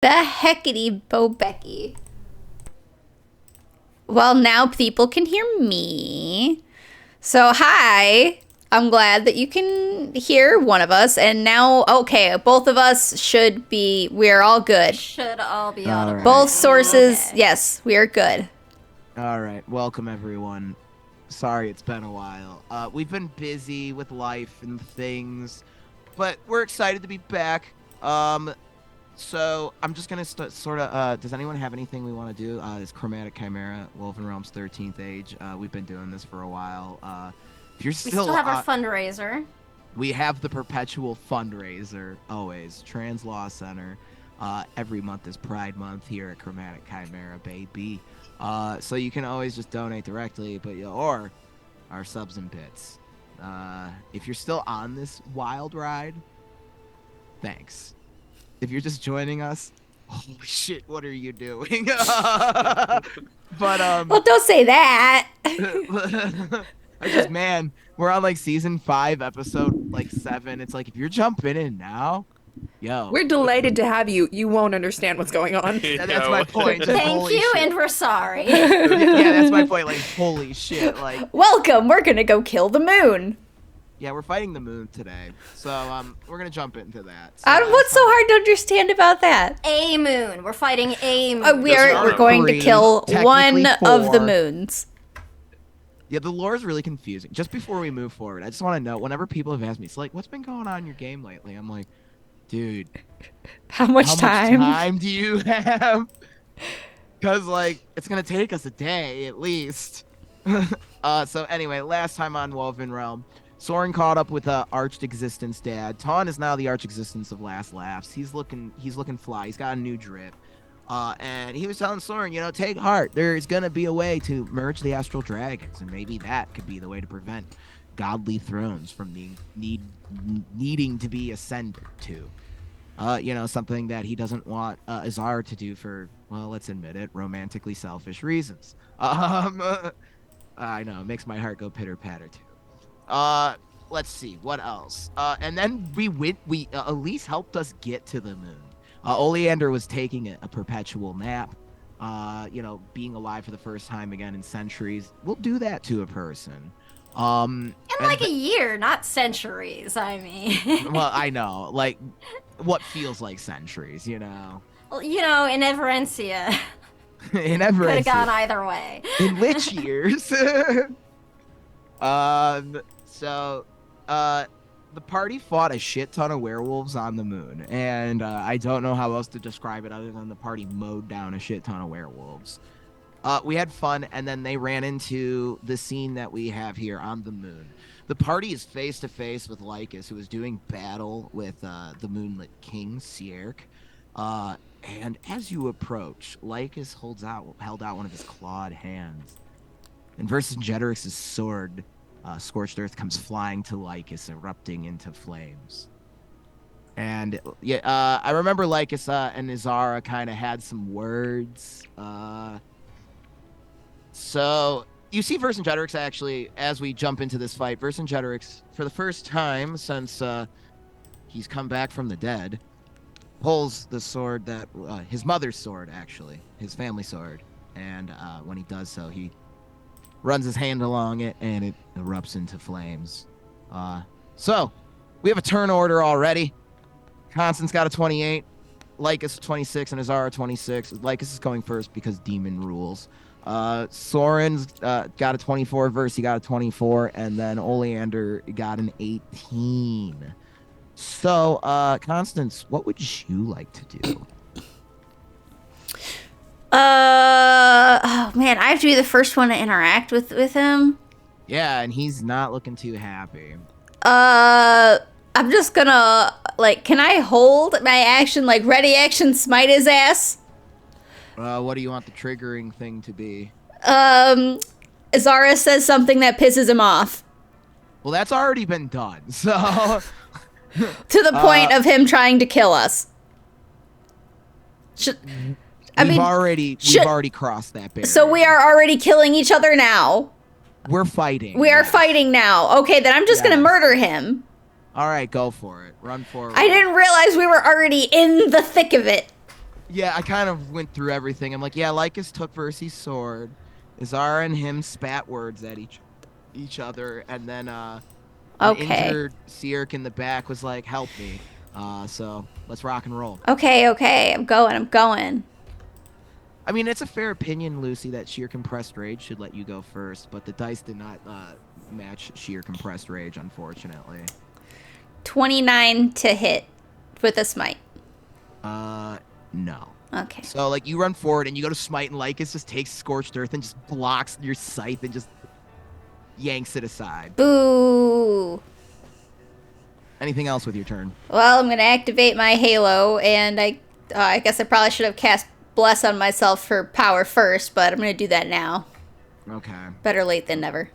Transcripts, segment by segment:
The heckity Bo Becky. Well, now people can hear me. So, hi. I'm glad that you can hear one of us. And now, okay, both of us should be, we're all good. Should all be audible. Both sources, yes, we are good. All right, welcome everyone. Sorry it's been a while. We've been busy with life and things, but we're excited to be back. So I'm just gonna sort of. Does anyone have anything we want to do? This Chromatic Chimera, WovenRealm's 13th Age. We've been doing this for a while. If you're We still have our fundraiser. We have the perpetual fundraiser always. Trans Law Center. Every month is Pride Month here at Chromatic Chimera, baby. So you can always just donate directly, or our subs and bits. If you're still on this wild ride, thanks. If you're just joining us, holy shit, what are you doing? But well, don't say that. Man, we're on like season 5, episode like 7. It's like if you're jumping in now, yo, we're delighted to have you. You won't understand what's going on. That's my point. Thank you, and we're sorry. Yeah, that's my point. Like, holy shit, like. Welcome. We're gonna go kill the moon. Yeah, we're fighting the moon today, so we're gonna jump into that. So, what's so hard to understand about that? A moon. We're fighting a moon. We're going to kill one of the moons. Yeah, the lore is really confusing. Just before we move forward, I just want to know, whenever people have asked me, it's like, what's been going on in your game lately? I'm like, dude, how much time do you have? Because like, it's gonna take us a day at least. So anyway, last time on WovenRealm, Soren caught up with Arched Existence Dad. Taun is now the Arch Existence of Last Laughs. He's looking fly. He's got a new drip. And he was telling Soren, take heart. There's gonna be a way to merge the astral dragons, and maybe that could be the way to prevent godly thrones from being needing to be ascended to. Something that he doesn't want Azar to do for, well, let's admit it, romantically selfish reasons. I know, it makes my heart go pitter patter too. Let's see what else. And then Elise helped us get to the moon. Oleander was taking a perpetual nap. Being alive for the first time again in centuries. We'll do that to a person. In like a year, not centuries. I mean. Well, I know, like what feels like centuries, Well, in Everencia. In Everencia. Could have gone either way. In which years? The party fought a shit ton of werewolves on the moon, and I don't know how else to describe it other than the party mowed down a shit ton of werewolves. We had fun, and then they ran into the scene that we have here on the moon. The party is face to face with Lycus, who is doing battle with the Moonlit King, Sierk. And as you approach, Lycus held out one of his clawed hands. And Vercingetorix's sword, Scorched Earth, comes flying to Lycus, erupting into flames. And I remember Lycus and Izara kind of had some words. So you see Vercingetorix actually, as we jump into this fight, Vercingetorix, for the first time since he's come back from the dead, pulls the sword that his mother's sword, actually, his family sword. And when he does so, he runs his hand along it, and it erupts into flames. So, we have a turn order already. Constance got a 28, Lycus 26, and Azara 26. Lycus is going first because demon rules. Soren's got a 24, Versi got a 24, and then Oleander got an 18. So, Constance, what would you like to do? Oh man, I have to be the first one to interact with him. Yeah, and he's not looking too happy. I'm just gonna, can I hold my action, ready action, smite his ass? What do you want the triggering thing to be? Azara says something that pisses him off. Well, that's already been done, so... To the point of him trying to kill us. We've already crossed that barrier. So we are already killing each other now. We're fighting. We are fighting now. Okay, then I'm just gonna murder him. All right, go for it. Run forward. I didn't realize we were already in the thick of it. Yeah, I kind of went through everything. I'm like, yeah, Lycus took Versy's sword. Azara and him spat words at each other, and then an Okay. injured Seerk in the back was like, "Help me." So let's rock and roll. Okay. I'm going. I mean, it's a fair opinion, Lucy, that sheer compressed rage should let you go first, but the dice did not match sheer compressed rage, unfortunately. 29 to hit with a smite. No. Okay. So like you run forward and you go to smite, and Lycus just takes scorched earth and just blocks your scythe and just yanks it aside. Boo. Anything else with your turn? Well, I'm going to activate my halo, and I guess I probably should have cast Bless on myself for power first, but I'm going to do that now. Okay. Better late than never.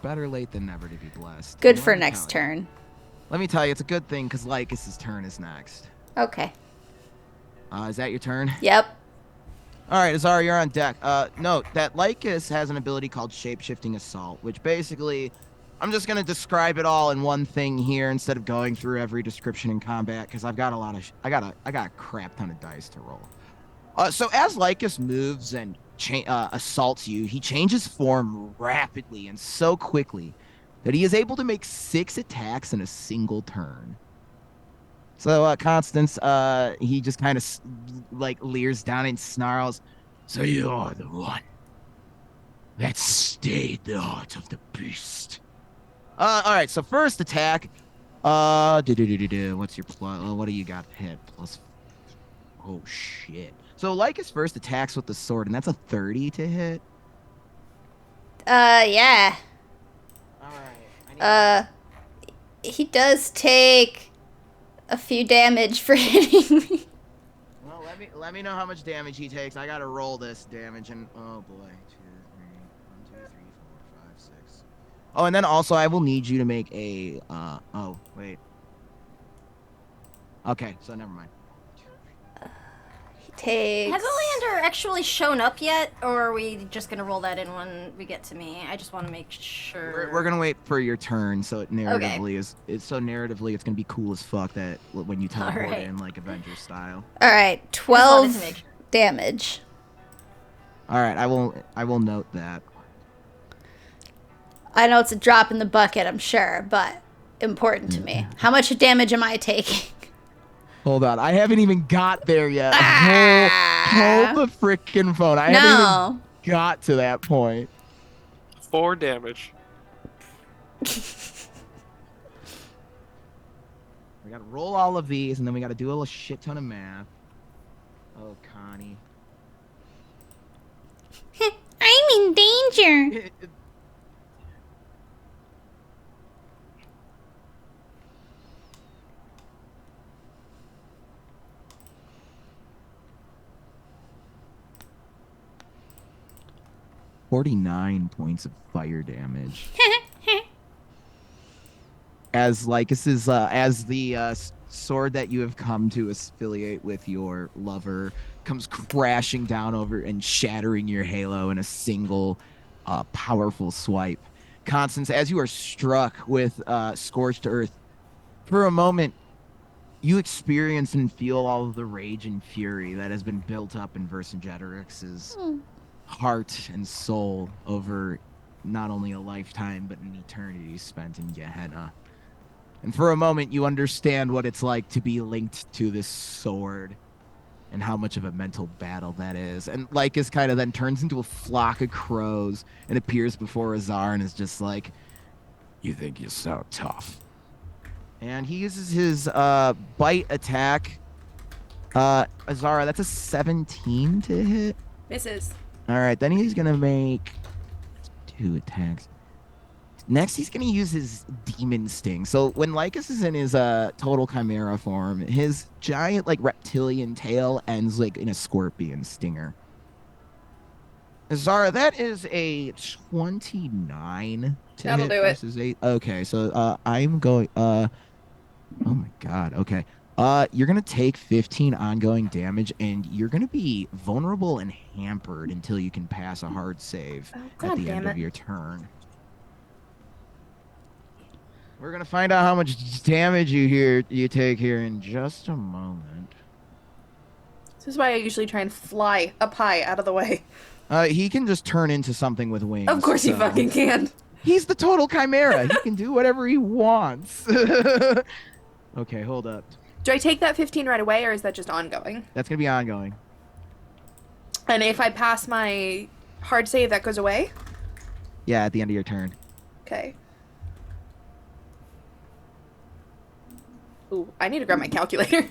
Better late than never to be blessed. Good And for let me next tell you- turn. Let me tell you, it's a good thing because Lycus's turn is next. Okay. Is that your turn? Yep. All right, Azara, you're on deck. Note that Lycus has an ability called Shape-Shifting Assault, which basically, I'm just gonna describe it all in one thing here instead of going through every description in combat because I've got a lot of, I got a crap ton of dice to roll. So as Lycus moves and assaults you, he changes form rapidly and so quickly that he is able to make 6 attacks in a single turn. So Constance, he just kind of like leers down and snarls, "So you're the one that stayed the heart of the beast." All right. So first attack. What's your plus? What do you got hit? Plus. Oh shit. So Lycus first attacks with the sword, and that's a 30 to hit. Yeah. All right. Uh, he does take a few damage for hitting me. Well, let me know how much damage he takes. I gotta roll this damage, and oh boy, 2, 3, 1, 2, 3, 4, 5, 6. Oh, and then also I will need you to make a. Oh wait. Okay, so never mind. He takes. Has Oleander actually shown up yet, or are we just gonna roll that in when we get to me? I just want to make sure. We're gonna wait for your turn, so it narratively is. It's so narratively, it's gonna be cool as fuck that when you teleport Alright. in like Avengers style. All right, Just wanted to 12 make- damage. All right, I will note that. I know it's a drop in the bucket, I'm sure, but important to me. How much damage am I taking? Hold on, I haven't even got there yet. Hold the frickin' phone. I haven't No. even got to that point. 4 damage. We gotta roll all of these, and then we gotta do a shit ton of math. Oh, Connie. I'm in danger. 49 points of fire damage. As Lycus's, as the sword that you have come to affiliate with your lover comes crashing down over and shattering your halo in a single powerful swipe. Constance, as you are struck with scorched earth, for a moment, you experience and feel all of the rage and fury that has been built up in Vercingetorix's heart and soul over not only a lifetime, but an eternity spent in Gehenna. And for a moment, you understand what it's like to be linked to this sword and how much of a mental battle that is. And Lycus kind of then turns into a flock of crows and appears before Azar and is just like, "You think you're so tough." And he uses his bite attack. Azara, that's a 17 to hit. Misses. All right, then he's going to make 2 attacks. Next, he's going to use his Demon Sting. So when Lycus is in his total Chimera form, his giant like reptilian tail ends like in a scorpion stinger. Zara, that is a 29 to That'll hit do it. versus 8. Okay, so I'm going oh my god. Okay. You're gonna take 15 ongoing damage, and you're gonna be vulnerable and hampered until you can pass a hard save Oh, at God the end damn of it. your turn. We're gonna find out how much damage you take here in just a moment. This is why I usually try and fly up high out of the way. He can just turn into something with wings. Of course you so- fucking can. He's the total chimera. He can do whatever he wants. Okay, hold up. Do I take that 15 right away, or is that just ongoing? That's gonna be ongoing. And if I pass my hard save, that goes away? Yeah, at the end of your turn. Okay. Ooh, I need to grab my calculator.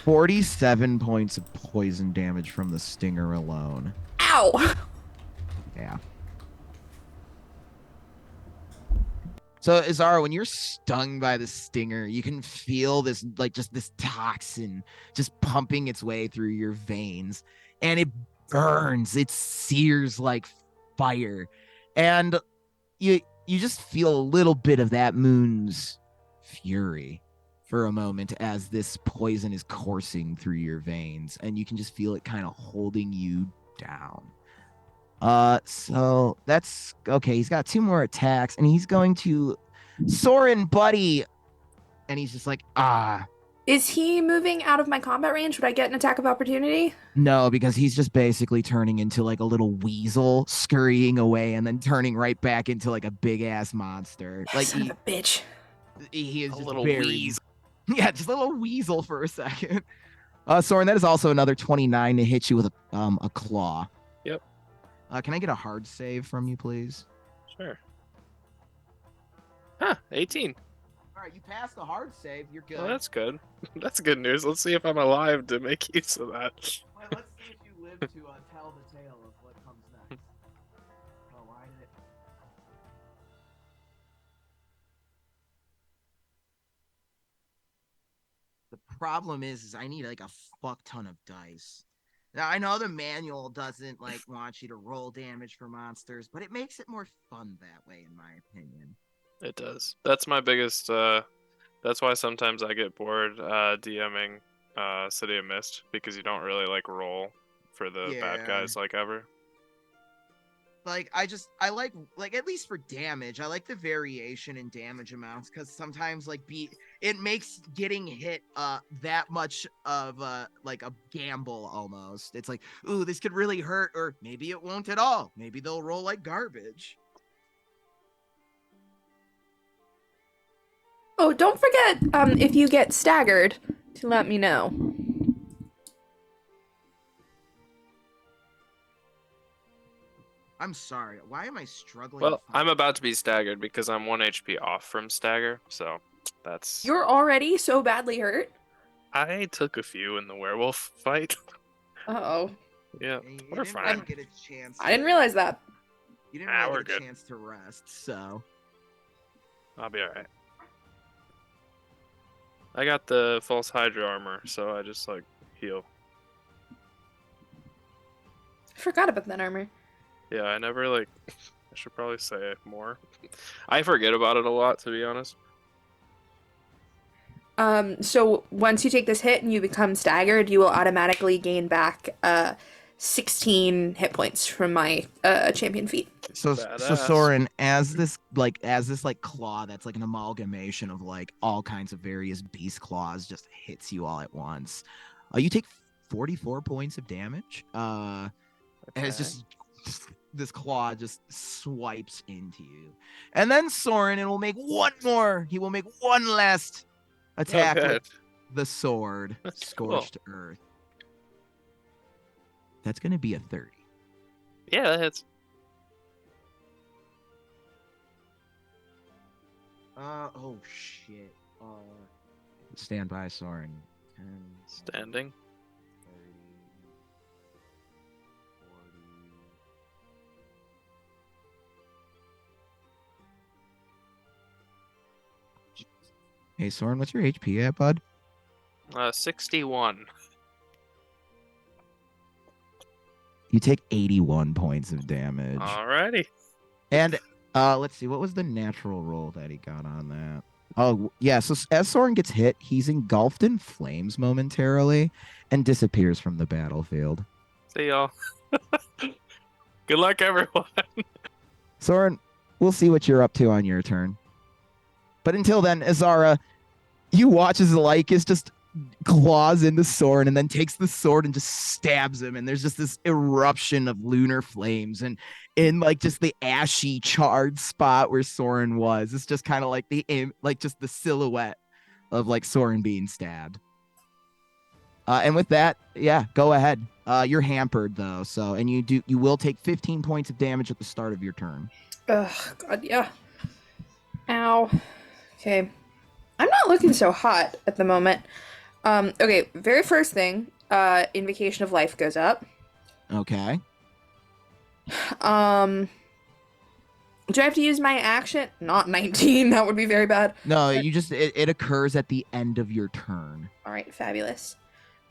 47 points of poison damage from the stinger alone. Ow! Yeah. So, Izara, when you're stung by the stinger, you can feel this, like, just this toxin just pumping its way through your veins. And it burns. It sears like fire. And you just feel a little bit of that moon's fury for a moment as this poison is coursing through your veins. And you can just feel it kind of holding you down. So that's okay. He's got 2 more attacks, and he's going to Soren, buddy. And he's just like, Is he moving out of my combat range? Would I get an attack of opportunity? no, because he's just basically turning into like a little weasel, scurrying away, and then turning right back into like a big ass monster. Like Son of a bitch. he is A just little very, weasel. yeah, just a little weasel for a second. Soren, that is also another 29 to hit you with a claw. Yep. Can I get a hard save from you, please? Sure. Huh, 18. All right, you passed the hard save. You're good. Well, that's good. That's good news. Let's see if I'm alive to make use of that. Well, let's see if you live to tell the tale of what comes next. Oh, why did it? The problem is I need like a fuck ton of dice. Now I know the manual doesn't like want you to roll damage for monsters, but it makes it more fun that way, in my opinion. It does. That's my biggest, that's why sometimes I get bored DMing City of Mist, because you don't really like roll for the bad Yeah. guys like ever. Like I like at least for damage, I like the variation in damage amounts, because sometimes like it makes getting hit that much of like a gamble almost. It's like, ooh, this could really hurt, or maybe it won't at all. Maybe they'll roll like garbage. Oh, don't forget, if you get staggered, to let me know. I'm sorry. Why am I struggling? Well, to find- I'm about to be staggered because I'm 1 HP off from stagger, so that's... You're already so badly hurt? I took a few in the werewolf fight. Uh-oh. Yeah, You we're didn't fine. really get a chance. I didn't realize that. You didn't Ah, really we're get a good. chance to rest, so. I'll be alright. I got the false Hydra armor, so I just, like, heal. I forgot about that armor. Yeah, I never, like... I should probably say it more. I forget about it a lot, to be honest. So once you take this hit and you become staggered, you will automatically gain back 16 hit points from my champion feat. So Badass. Soren, as this claw that's like an amalgamation of like all kinds of various beast claws just hits you all at once. You take 44 points of damage. And it's just this claw just swipes into you. And then Soren will make one more. He will make one last attack Okay. with the sword, That's cool. Scorched Earth. That's going to be a 30. Yeah, that hits. Oh shit. Stand by, Soren. 10, Standing. 30, 40. Hey, Soren, what's your HP at, bud? 61. You take 81 points of damage. Alrighty. And let's see, what was the natural roll that he got on that? Oh, yeah, so as Soren gets hit, he's engulfed in flames momentarily and disappears from the battlefield. See y'all. Good luck, everyone. Soren, we'll see what you're up to on your turn. But until then, Azara, you watch as Lycus just claws into Soren and then takes the sword and just stabs him. And there's just this eruption of lunar flames. And in like just the ashy, charred spot where Soren was, it's just kind of like just the silhouette of like Soren being stabbed. And with that, yeah, go ahead. You're hampered though, so and you will take 15 points of damage at the start of your turn. Ugh, God, yeah. Ow. Okay. I'm not looking so hot at the moment. Okay, very first thing, Invocation of Life goes up. Okay. Do I have to use my action? Not 19, that would be very bad. No, you just it occurs at the end of your turn. Alright, fabulous.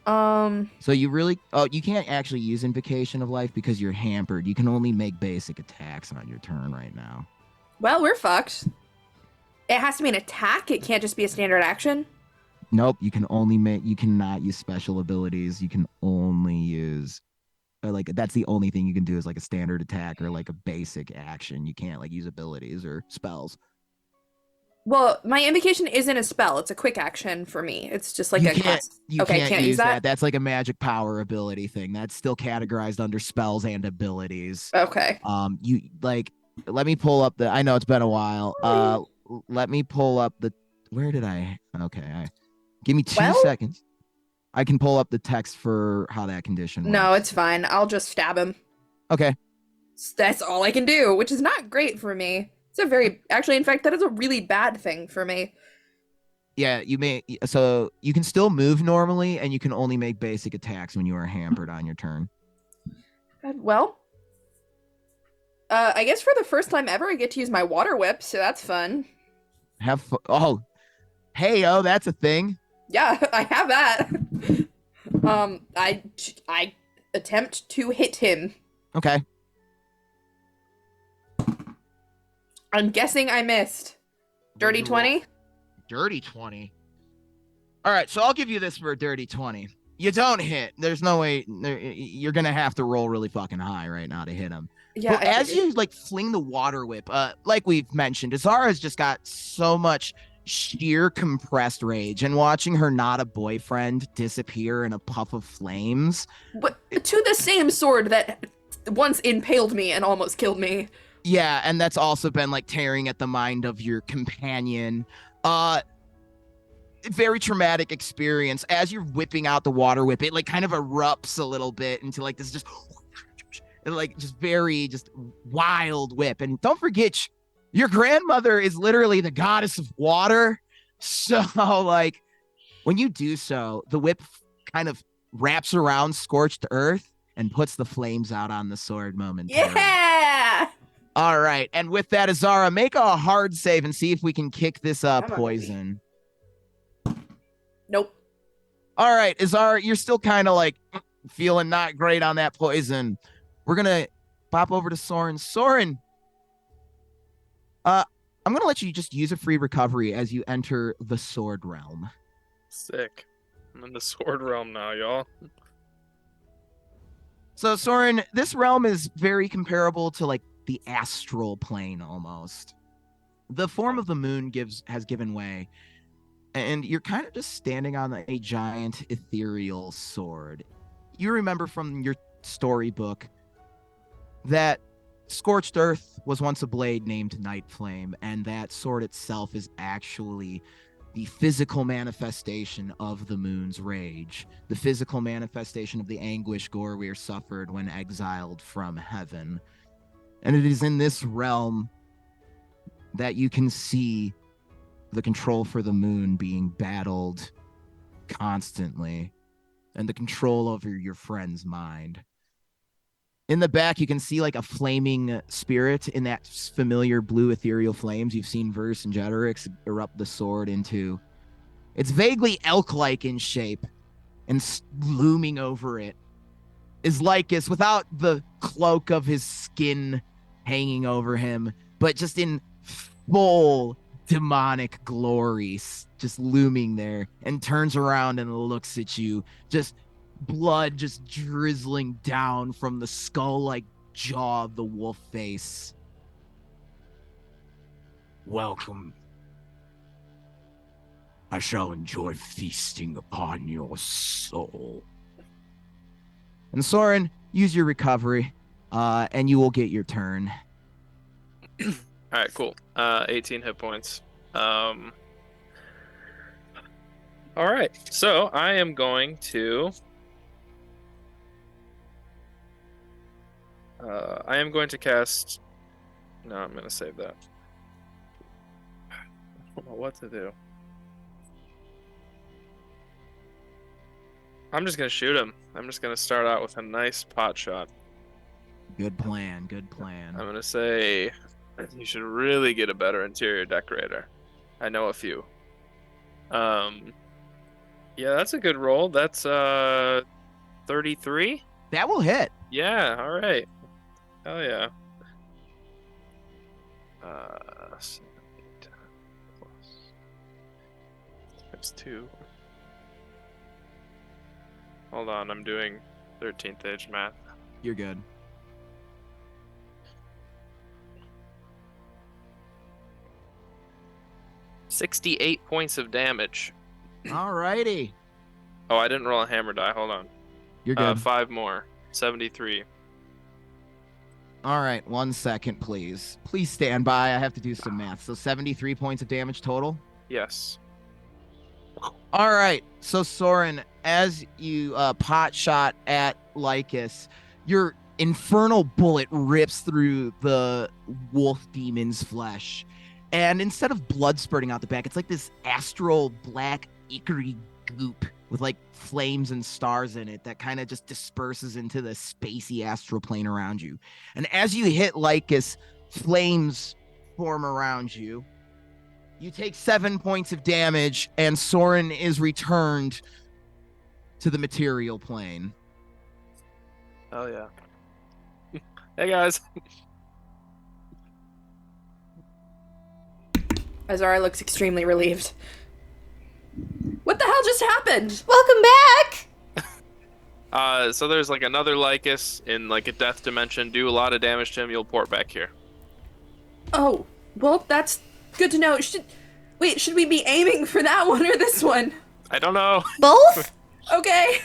So you can't actually use Invocation of Life because you're hampered. You can only make basic attacks on your turn right now. Well, we're fucked. It has to be an attack, it can't just be a standard action? Nope, you cannot use special abilities. You can only use that's the only thing you can do is like a standard attack or like a basic action. You can't like use abilities or spells. Well, my invocation isn't a spell, it's a quick action for me. It's just like You a can't, class. you Okay, can't can't use use that? That's like a magic power ability thing. That's still categorized under spells and abilities. Okay. You like let me pull up I know it's been a while. Let me pull up where did I? Okay, give me 2 seconds. I can pull up the text for how that condition works. No, it's fine. I'll just stab him. Okay. That's all I can do, which is not great for me. Actually, in fact, that is a really bad thing for me. Yeah, so you can still move normally, and you can only make basic attacks when you are hampered on your turn. Well, I guess for the first time ever, I get to use my water whip, so that's fun. Have fun. Oh, hey, that's a thing. Yeah, I have that. I attempt to hit him. Okay. I'm guessing I missed. Dirty 20? Dirty 20. All right, so I'll give you this for a dirty 20. You don't hit. There's no way. You're gonna have to roll really fucking high right now to hit him. Yeah. But as you like fling the water whip, like we've mentioned, Azara's just got so much sheer compressed rage, and watching her not a boyfriend disappear in a puff of flames. But to the same sword that once impaled me and almost killed me. Yeah, and that's also been like tearing at the mind of your companion. Very traumatic experience. As you're whipping out the water whip, it like kind of erupts a little bit into like this just very wild whip. And don't forget, your grandmother is literally the goddess of water. So like when you do so, the whip kind of wraps around scorched earth and puts the flames out on the sword momentarily. Yeah! All right. And with that, Azara, make a hard save and see if we can kick this poison. Nope. All right, Azara, you're still kind of like feeling not great on that poison. We're going to pop over to Soren. Soren, I'm going to let you just use a free recovery as you enter the sword realm. Sick. I'm in the sword realm now, y'all. So, Soren, this realm is very comparable to like the astral plane almost. The form of the moon has given way, and you're kind of just standing on a giant ethereal sword. You remember from your storybook that Scorched Earth was once a blade named Night Flame, and that sword itself is actually the physical manifestation of the moon's rage, the physical manifestation of the anguish Gorweir suffered when exiled from heaven. And it is in this realm that you can see the control for the moon being battled constantly, and the control over your friend's mind. In the back, you can see like a flaming spirit in that familiar blue ethereal flames you've seen Verse and Jeterix erupt the sword into. It's vaguely elk-like in shape, and looming over it is Lycus without the cloak of his skin hanging over him, but just in full demonic glory, just looming there, and turns around and looks at you, just blood just drizzling down from the skull-like jaw of the wolf face. Welcome. I shall enjoy feasting upon your soul. And Soren, use your recovery, and you will get your turn. All right, cool. 18 hit points. All right, so I am going to. I am going to cast. No, I'm going to save that. I don't know what to do. I'm just going to shoot him. I'm just going to start out with a nice pot shot. Good plan, good plan. I'm going to say you should really get a better interior decorator. I know a few. Yeah, that's a good roll. That's 33. That will hit. Yeah, all right. Hell yeah. 7, 8, 10 plus. Times 2. Hold on, I'm doing 13th age math. You're good. $68 points of damage. Alrighty. Oh, I didn't roll a hammer die. Hold on. You're good. 5 more. 73. All right, 1 second, please. Please stand by. I have to do some math. So 73 points of damage total. Yes. All right. So Soren, as you pot shot at Lycus, your infernal bullet rips through the wolf demon's flesh. And instead of blood spurting out the back, it's like this astral black ichory goop with like flames and stars in it that kind of just disperses into the spacey astral plane around you. And as you hit Lycus, flames form around you. You take 7 points of damage, and Soren is returned to the material plane. Oh yeah. Hey guys. Azara looks extremely relieved. What the hell just happened? Welcome back! So there's like another Lycus in like a death dimension. Do a lot of damage to him. You'll port back here. Oh, well, that's good to know. Should we be aiming for that one or this one? I don't know. Both? Okay.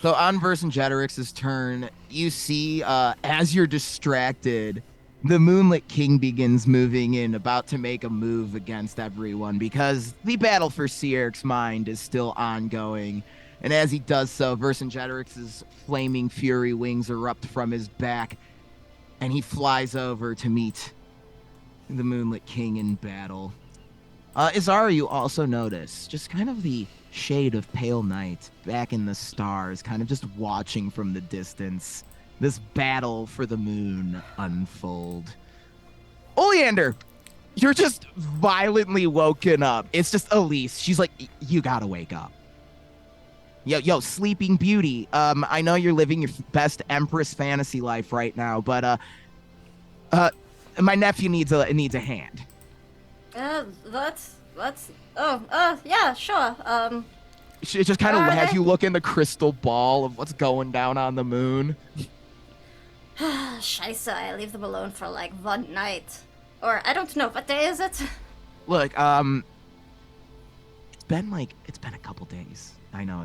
So on Vercingetorix's turn, you see as you're distracted, the Moonlit King begins moving in, about to make a move against everyone because the battle for Sierric's mind is still ongoing. And as he does so, Vercingetorix's flaming fury wings erupt from his back, and he flies over to meet the Moonlit King in battle. Izara, you also notice just kind of the shade of pale night back in the stars, kind of just watching from the distance this battle for the moon unfold. Oleander, you're just violently woken up. It's just Elise. She's like, you gotta wake up. Yo, Sleeping Beauty. I know you're living your best Empress fantasy life right now, but my nephew needs a hand. Yeah, sure. It just kind of Alright. has you look in the crystal ball of what's going down on the moon. Scheiße, I leave them alone for like 1 night. Or, I don't know, what day is it? Look, it's been a couple days. I know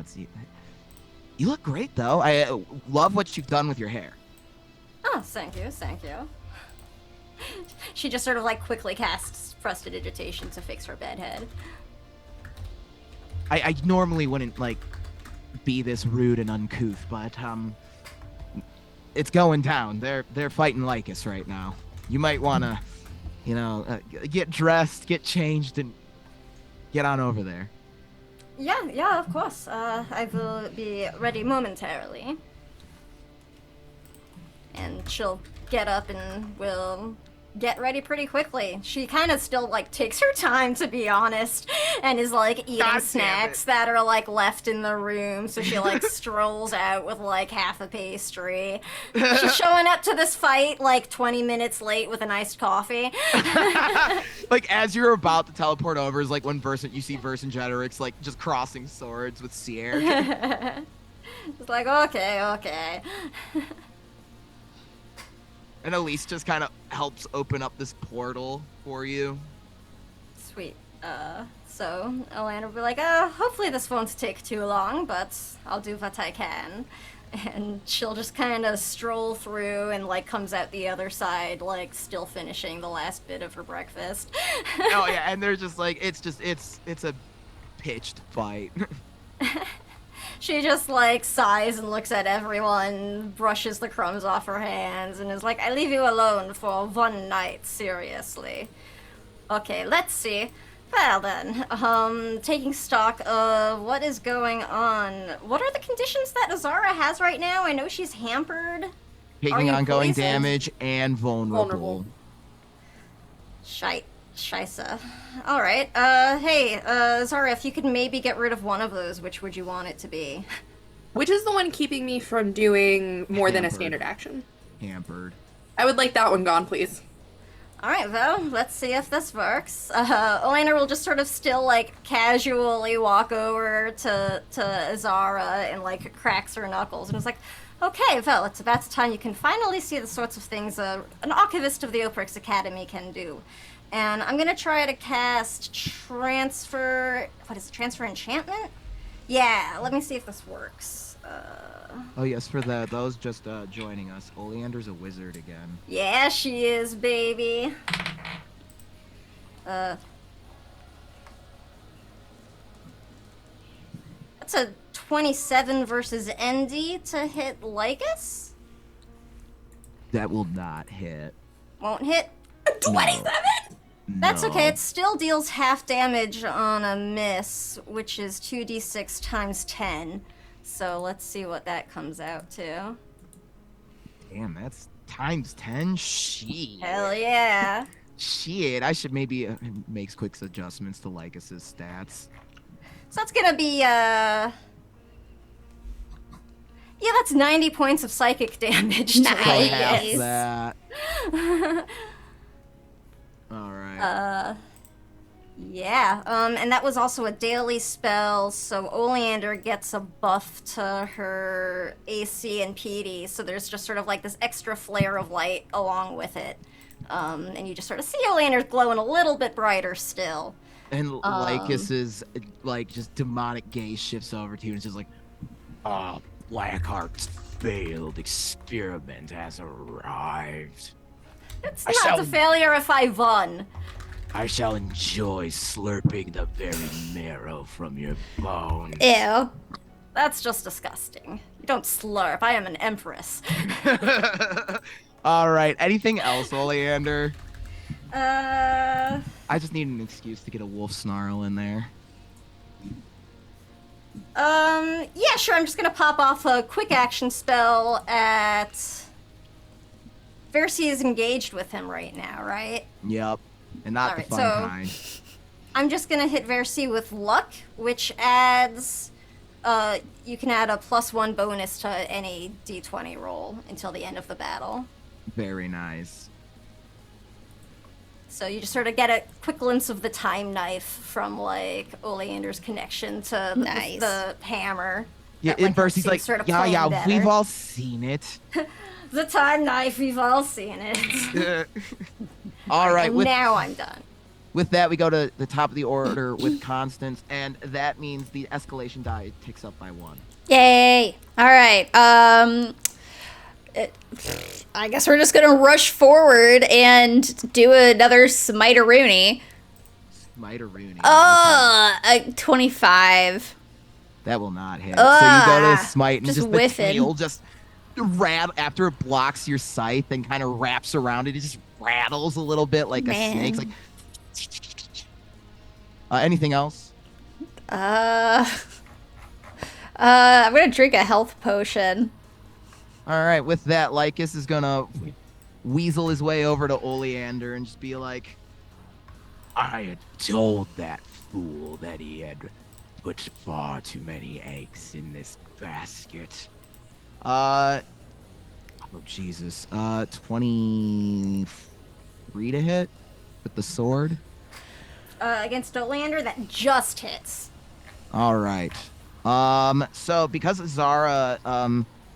you look great though. I love what you've done with your hair. Oh, thank you. She just sort of like quickly casts Prestidigitation to fix her bed head. I normally wouldn't like be this rude and uncouth, but it's going down. They're fighting Lycus right now. You might want to, get dressed, get changed, and get on over there. Yeah, of course. I will be ready momentarily. And she'll get up and will get ready pretty quickly. She kind of still like takes her time, to be honest, and is like eating snacks that are like left in the room. So she like strolls out with like half a pastry. She's showing up to this fight like 20 minutes late with an iced coffee. Like as you're about to teleport over is like when you see Vercingetorix like just crossing swords with Sierra. It's like okay. And Elise just kind of helps open up this portal for you. Sweet. So Elena will be like, hopefully this won't take too long, but I'll do what I can. And she'll just kind of stroll through and, like, comes out the other side, like, still finishing the last bit of her breakfast. Oh yeah, and they're just like, it's a pitched fight. She just, like, sighs and looks at everyone, brushes the crumbs off her hands, and is like, I leave you alone for one night, seriously. Okay, let's see. Well then, taking stock of what is going on. What are the conditions that Azara has right now? I know she's hampered. Are Taking you ongoing poisoned? damage and vulnerable. Scheisse. Alright, hey, Zara, if you could maybe get rid of one of those, which would you want it to be? Which is the one keeping me from doing more than a Hampered. standard action? Hampered. I would like that one gone, please. Alright, well, let's see if this works. Elena will just sort of still, like, casually walk over to Azara and, like, cracks her knuckles and is like, okay, well, it's about time you can finally see the sorts of things an archivist of the Oprix Academy can do. And I'm gonna try to cast Transfer Enchantment? Yeah, let me see if this works. Oh yes, for those just joining us, Oleander's a wizard again. Yeah, she is, baby. That's a 27 versus ND to hit Lycus? That will not hit. Won't hit? 27? That's No. okay, it still deals half damage on a miss, which is 2d6 times 10. So let's see what that comes out to. Damn, that's times 10? Shit. Hell yeah. Shit, I should maybe make quick adjustments to Lycus's stats. So that's gonna be, yeah, that's 90 points of psychic damage to Nice. So Lycus. half that. Alright. Yeah, and that was also a daily spell, so Oleander gets a buff to her AC and PD, so there's just sort of like this extra flare of light along with it. And you just sort of see Oleander glowing a little bit brighter still. And Lycus's, like, just demonic gaze shifts over to you and it's just like, Blackheart's failed experiment has arrived. It's I not shall- a failure if I won. I shall enjoy slurping the very marrow from your bones. Ew. That's just disgusting. You don't slurp, I am an empress. Alright, anything else, Oleander? Uh... I just need an excuse to get a wolf snarl in there. Yeah, sure, I'm just gonna pop off a quick action spell at... Versi is engaged with him right now, right? Yep. And not Alright, the fun so- kind. I'm just gonna hit Versi with luck, which adds... you can add a +1 bonus to any d20 roll until the end of the battle. Very nice. So you just sort of get a quick glimpse of the time knife from, like, Oleander's connection to Nice. the hammer. Yeah, that, like, and Versi's like, sort of yeah, playing yeah, better. we've all seen it. The time knife, we've all seen it. All right, And with now I'm done. that, we go to the top of the order with Constance, and that means the escalation die ticks up by 1. Yay. All right. I guess we're just gonna rush forward and do another smite-a-rooney. Smite or Rooney. Oh, 25. That will not hit. So you go to smite and just just the whiffing. tail just after it blocks your scythe and kind of wraps around it. It just rattles a little bit like Man. a snake. It's like. Anything else? I'm gonna drink a health potion. All right. With that, Lycus is gonna weasel his way over to Oleander and just be like, "I had told that fool that he had put far too many eggs in this basket." Oh Jesus. 23 to hit with the sword. Against Oleander, that just hits. All right. So because Zara,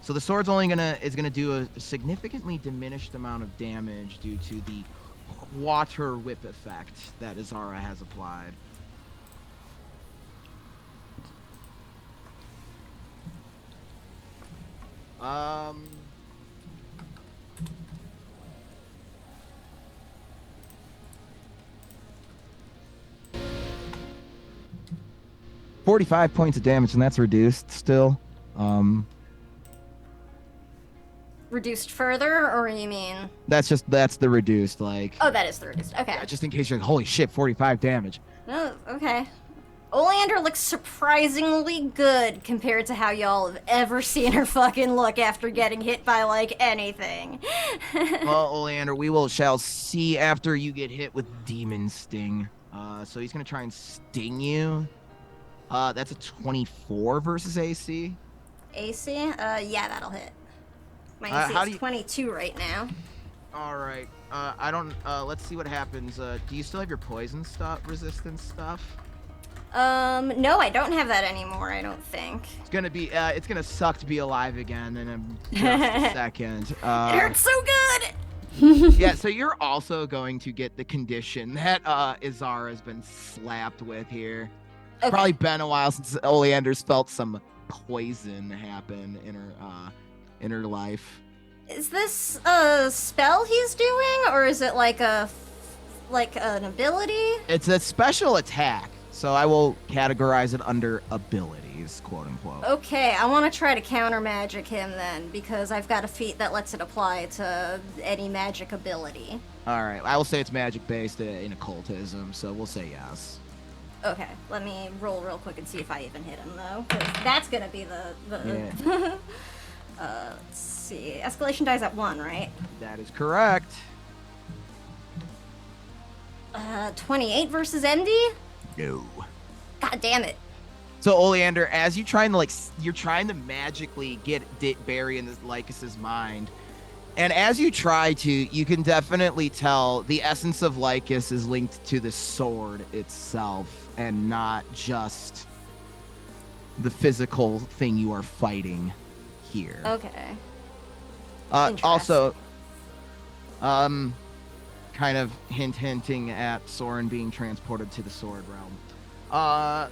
so the sword's is gonna do a significantly diminished amount of damage due to the water whip effect that Zara has applied. Um. 45 points of damage, and that's reduced still. Reduced further, or you mean? That's the reduced, like. Oh, that is the reduced. Okay. Yeah, just in case you're like, holy shit, 45 damage. Oh, okay. Oleander looks surprisingly good compared to how y'all have ever seen her fucking look after getting hit by, like, anything. Well, Oleander, shall see after you get hit with Demon Sting. So he's gonna try and sting you. That's a 24 versus AC. AC? Yeah, that'll hit. My AC is 22 right now. All right. Let's see what happens. Do you still have your poison resistance stuff? No, I don't have that anymore, I don't think. It's gonna suck to be alive again in just a second. It hurts so good! Yeah, so you're also going to get the condition that Izara has been slapped with here. Okay. Probably been a while since Oleander's felt some poison happen in her life. Is this a spell he's doing, or is it like an ability? It's a special attack, so I will categorize it under abilities, quote unquote. Okay, I want to try to counter magic him then, because I've got a feat that lets it apply to any magic ability. All right, I will say it's magic based in occultism, so we'll say yes. Okay, let me roll real quick and see if I even hit him though, 'cause that's gonna be the Yeah. let's see. Escalation dies at 1, right? That is correct. 28 versus MD? No. God damn it. So Oleander, as you're trying to magically get Barry in this Lycus's mind, and as you try to, you can definitely tell the essence of Lycus is linked to the sword itself, and not just the physical thing you are fighting here. Okay. Also, kind of hinting at Soren being transported to the sword realm.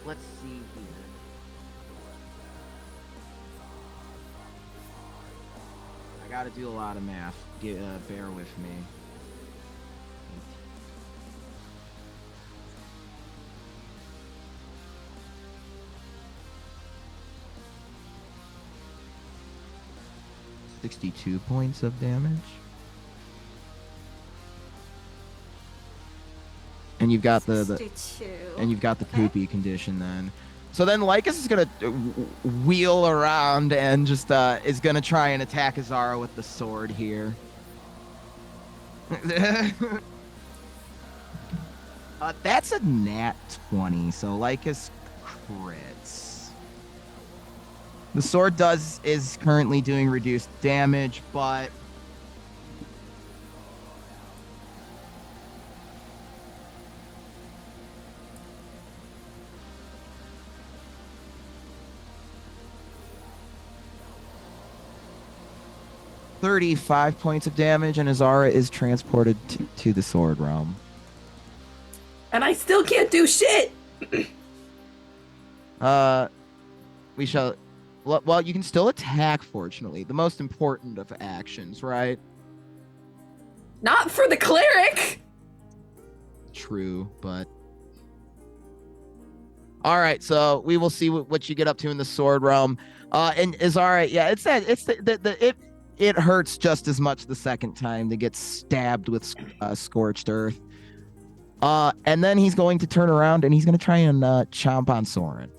Let's see here. I gotta do a lot of math. Bear with me. $62 points of damage. And you've got the 62. and you've got the poopy condition then. So then Lycus is gonna wheel around and just is gonna try and attack Izara with the sword here. That's a nat 20, so Lycus crits. The sword is currently doing reduced damage, but $35 points of damage, and Izara is transported to the sword realm. And I still can't do shit! We shall. Well, you can still attack, fortunately. The most important of actions, right? Not for the cleric! True, but. Alright, so we will see what you get up to in the sword realm. And Izara, yeah, it hurts just as much the second time to get stabbed with scorched earth. And then he's going to turn around and he's going to try and chomp on Soren.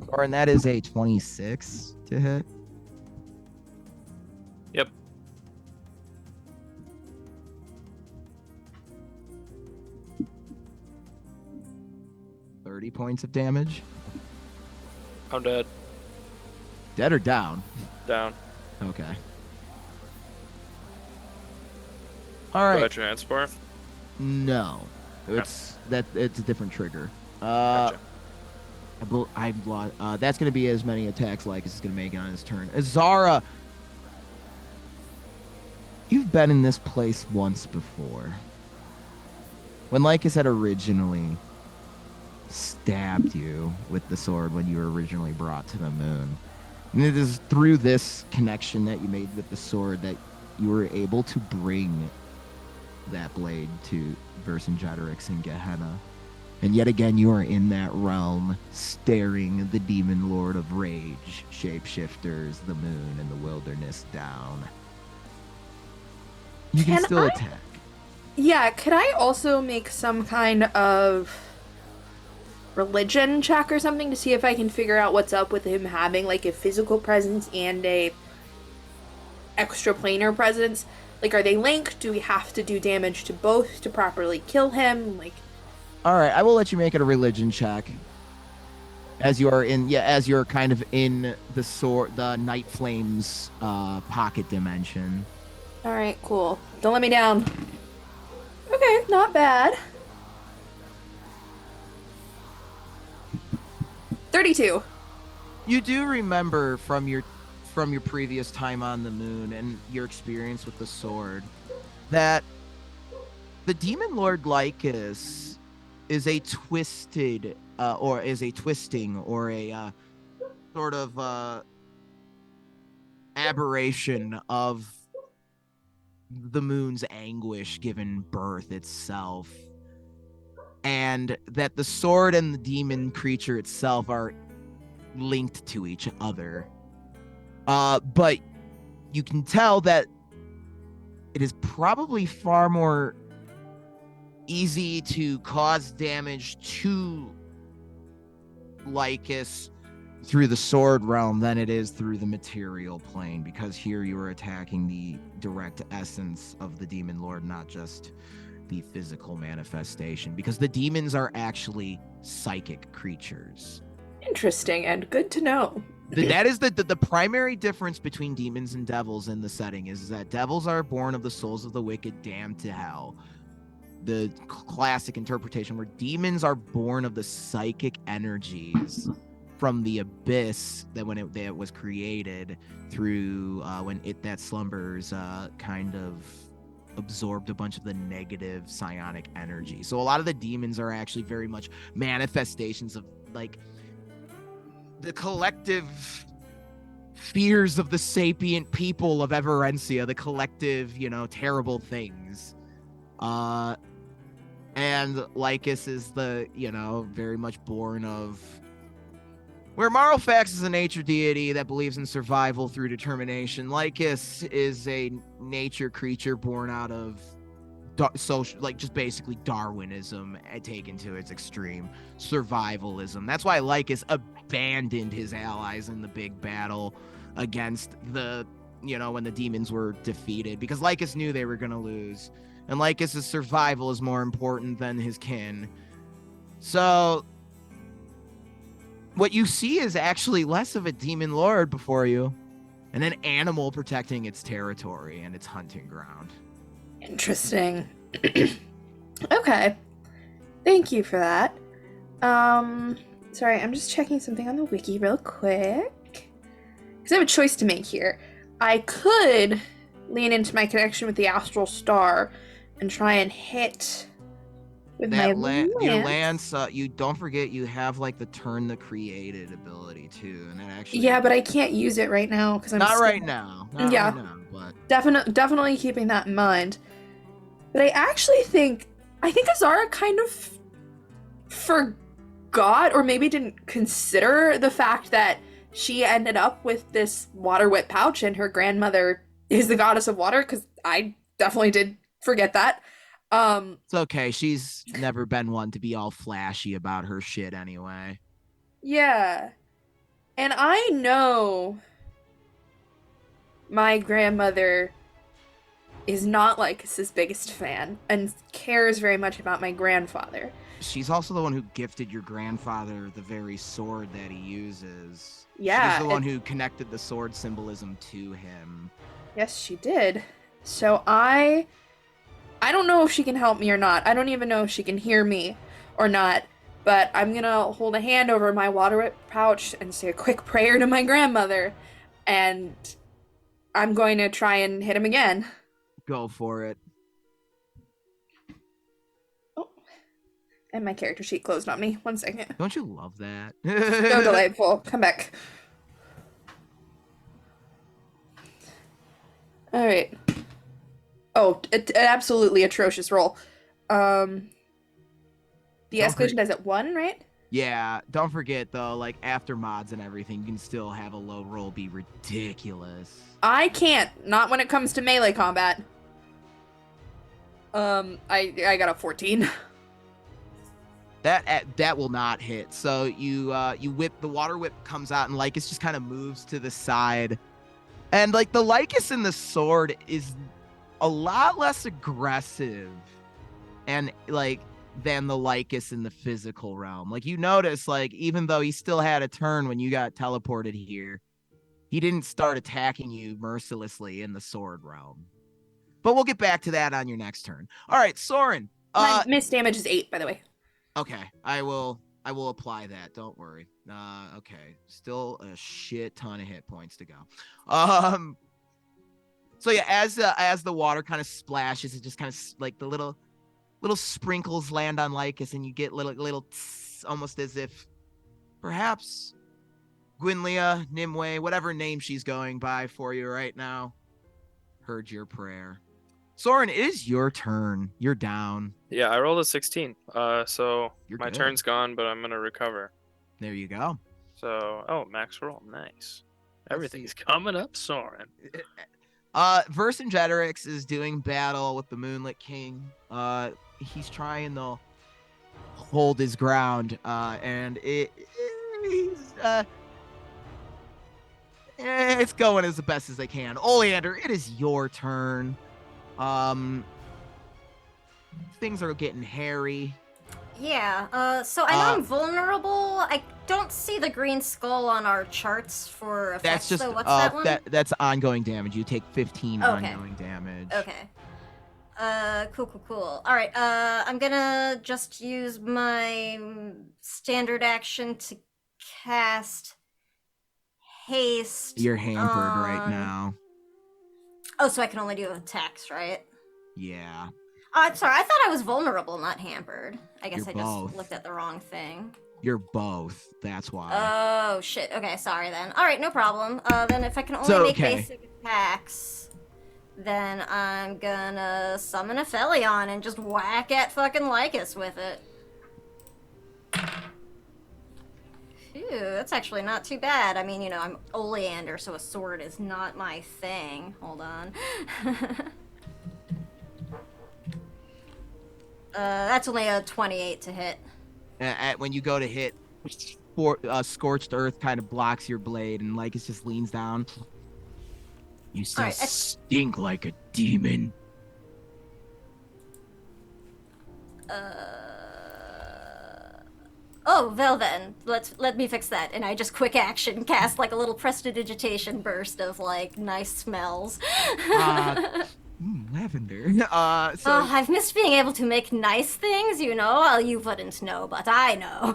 Soren, that is a 26 to hit. Yep. $30 points of damage. I'm dead. Dead or down? Down. Okay. All right. Do I transport? No, it's a different trigger. Gotcha. That's going to be as many attacks Lycus is going to make on his turn. Izara, you've been in this place once before. When Lycus had originally stabbed you with the sword when you were originally brought to the moon. And it is through this connection that you made with the sword that you were able to bring that blade to Vercingetorix and Gehenna. And yet again, you are in that realm, staring the demon lord of rage, shapeshifters, the moon, and the wilderness down. You can still attack. Yeah, could I also make some kind of religion check or something to see if I can figure out what's up with him having like a physical presence and a extraplanar presence? Like, are they linked? Do we have to do damage to both to properly kill him? Like, all right, I will let you make it a religion check. As you are as you're kind of in the Night Flames pocket dimension. all right, cool. Don't let me down. Okay, not bad. 32. You do remember from your previous time on the moon and your experience with the sword that the demon lord Lycus is a twisting or a sort of aberration of the moon's anguish given birth itself, and that the sword and the demon creature itself are linked to each other. But you can tell that it is probably far more easy to cause damage to Lycus through the sword realm than it is through the material plane, because here you are attacking the direct essence of the demon lord, not just the physical manifestation, because the demons are actually psychic creatures. Interesting and good to know. That is the primary difference between demons and devils in the setting, is that devils are born of the souls of the wicked damned to hell. The classic interpretation, where demons are born of the psychic energies from the abyss that when it was created through when it that slumbers kind of absorbed a bunch of the negative psionic energy. So a lot of the demons are actually very much manifestations of like the collective fears of the sapient people of Everencia, the collective, terrible things. And Lycus is the, very much born of where Marlfax is a nature deity that believes in survival through determination. Lycus is a nature creature born out of social, like just basically Darwinism taken to its extreme, survivalism. That's why Lycus abandoned his allies in the big battle against the, when the demons were defeated, because Lycus knew they were going to lose. And Lycus's survival is more important than his kin. So what you see is actually less of a demon lord before you and an animal protecting its territory and its hunting ground. Interesting. Okay. Thank you for that. Sorry, I'm just checking something on the wiki real quick. Because I have a choice to make here. I could lean into my connection with the astral star and try and hit with that my your lance. lance, you don't forget you have like the turn the created ability too, and that actually Yeah, but I can't use it right now because I'm not still... right now. Not Yeah. right now, but definitely keeping that in mind. But I actually think Azara kind of forgot, or maybe didn't consider the fact that she ended up with this water whip pouch and her grandmother is the goddess of water, because I definitely did forget that. it's okay. She's never been one to be all flashy about her shit anyway. Yeah. And I know my grandmother is not Lycus's biggest fan and cares very much about my grandfather. She's also the one who gifted your grandfather the very sword that he uses. Yeah, She's the one who connected the sword symbolism to him. Yes, she did. So I don't know if she can help me or not. I don't even know if she can hear me or not. But I'm gonna hold a hand over my water whip pouch and say a quick prayer to my grandmother. And I'm going to try and hit him again. Go for it. Oh, and my character sheet closed on me. 1 second. Don't you love that? So delightful. Come back. right. Oh, absolutely atrocious roll. The escalation dies at 1, right? Yeah, don't forget though, like after mods and everything, you can still have a low roll be ridiculous. I can't. Not when it comes to melee combat. I got a 14. That will not hit. So you whip, the water whip comes out, and Lycus just kind of moves to the side, and like the Lycus in the sword is a lot less aggressive, and like than the Lycus in the physical realm. Like you notice, like even though he still had a turn when you got teleported here, he didn't start attacking you mercilessly in the sword realm. But we'll get back to that on your next turn. All right, Soren. My miss damage is 8, by the way. Okay, I will apply that. Don't worry. Okay, still a shit ton of hit points to go. So yeah, as the water kind of splashes, it just kind of like the little sprinkles land on Lycus, and you get little tss, almost as if perhaps Gwynlia, Nimue, whatever name she's going by for you right now, heard your prayer. Soren, it is your turn. You're down. Yeah, I rolled a 16. So You're my good. turn's gone, but I'm gonna recover. There you go. So, oh, max roll, nice. Let's Everything's coming up, Soren. Vercingetorix is doing battle with the Moonlit King. He's trying to hold his ground, and it's going as the best as they can. Oleander, it is your turn. Things are getting hairy. Yeah, so I know I'm vulnerable. I don't see the green skull on our charts for effects, That's just so what's that one? That's ongoing damage. You take 15 Okay. ongoing damage. Okay. Cool. Alright, I'm gonna just use my standard action to cast haste. You're hampered right now. Oh, so I can only do attacks, right? Yeah. Oh, I'm sorry, I thought I was vulnerable, not hampered. I guess You're I just both. looked at the wrong thing. You're both. That's why. Oh, shit. Okay, sorry then. Alright, no problem. Then if I can only So, make okay. basic attacks, then I'm gonna summon a Felion and just whack at fucking Lycus with it. Phew, that's actually not too bad. I mean, you know, I'm Oleander, so a sword is not my thing. Hold on. That's only a 28 to hit. When you go to hit, Scorched Earth kind of blocks your blade, and Lycus just leans down. You still Alright, stink like a demon. Oh, well then, let me fix that. And I just quick action cast like a little prestidigitation burst of like nice smells. Lavender. Oh, I've missed being able to make nice things, you know? Well, you wouldn't know, but I know.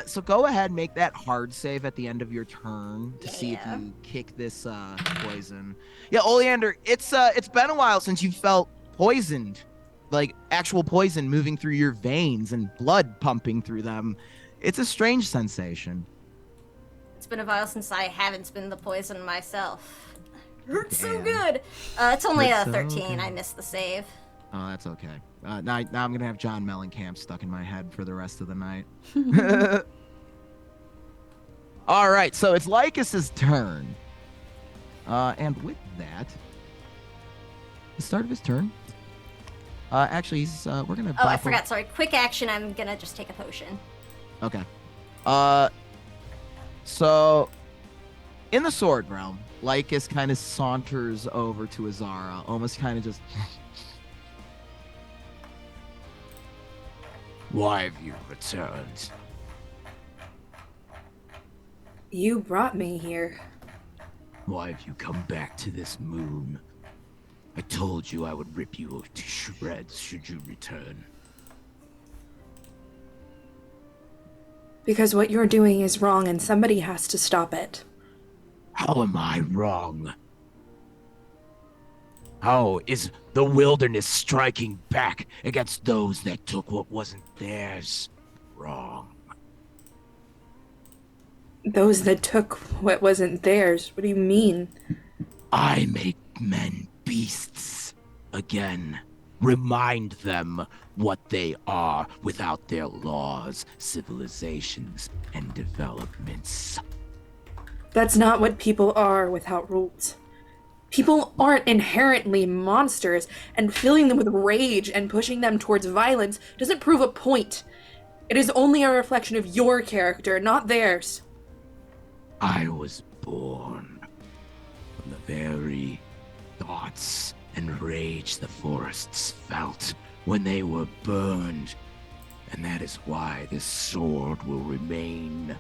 So go ahead and make that hard save at the end of your turn to see if Yeah. you kick this poison. Yeah, Oleander, it's been a while since you felt poisoned. Like actual poison moving through your veins and blood pumping through them. It's a strange sensation. It's been a while since I haven't spun the poison myself. Hurts so Damn. good. It's only a Hurts so 13. good. I missed the save. Oh, that's okay. Now I'm gonna have John Mellencamp stuck in my head for the rest of the night. All right, so it's Lycus's turn. And with that, the start of his turn. Actually, we're gonna. Oh, I bop forgot. Sorry. Quick action. I'm gonna just take a potion. Okay. So in the sword realm, Lycus kind of saunters over to Azara, almost kind of just. Why have you returned? You brought me here. Why have you come back to this moon? I told you I would rip you to shreds should you return. Because what you're doing is wrong and somebody has to stop it. How am I wrong? How is the wilderness striking back against those that took what wasn't theirs wrong? Those that took what wasn't theirs? What do you mean? I make make men beasts again. Remind them what they are without their laws, civilizations, and developments. That's not what people are without rules. People aren't inherently monsters, and filling them with rage and pushing them towards violence doesn't prove a point. It is only a reflection of your character, not theirs. I was born from the very thoughts and rage the forests felt when they were burned. And that is why this sword will remain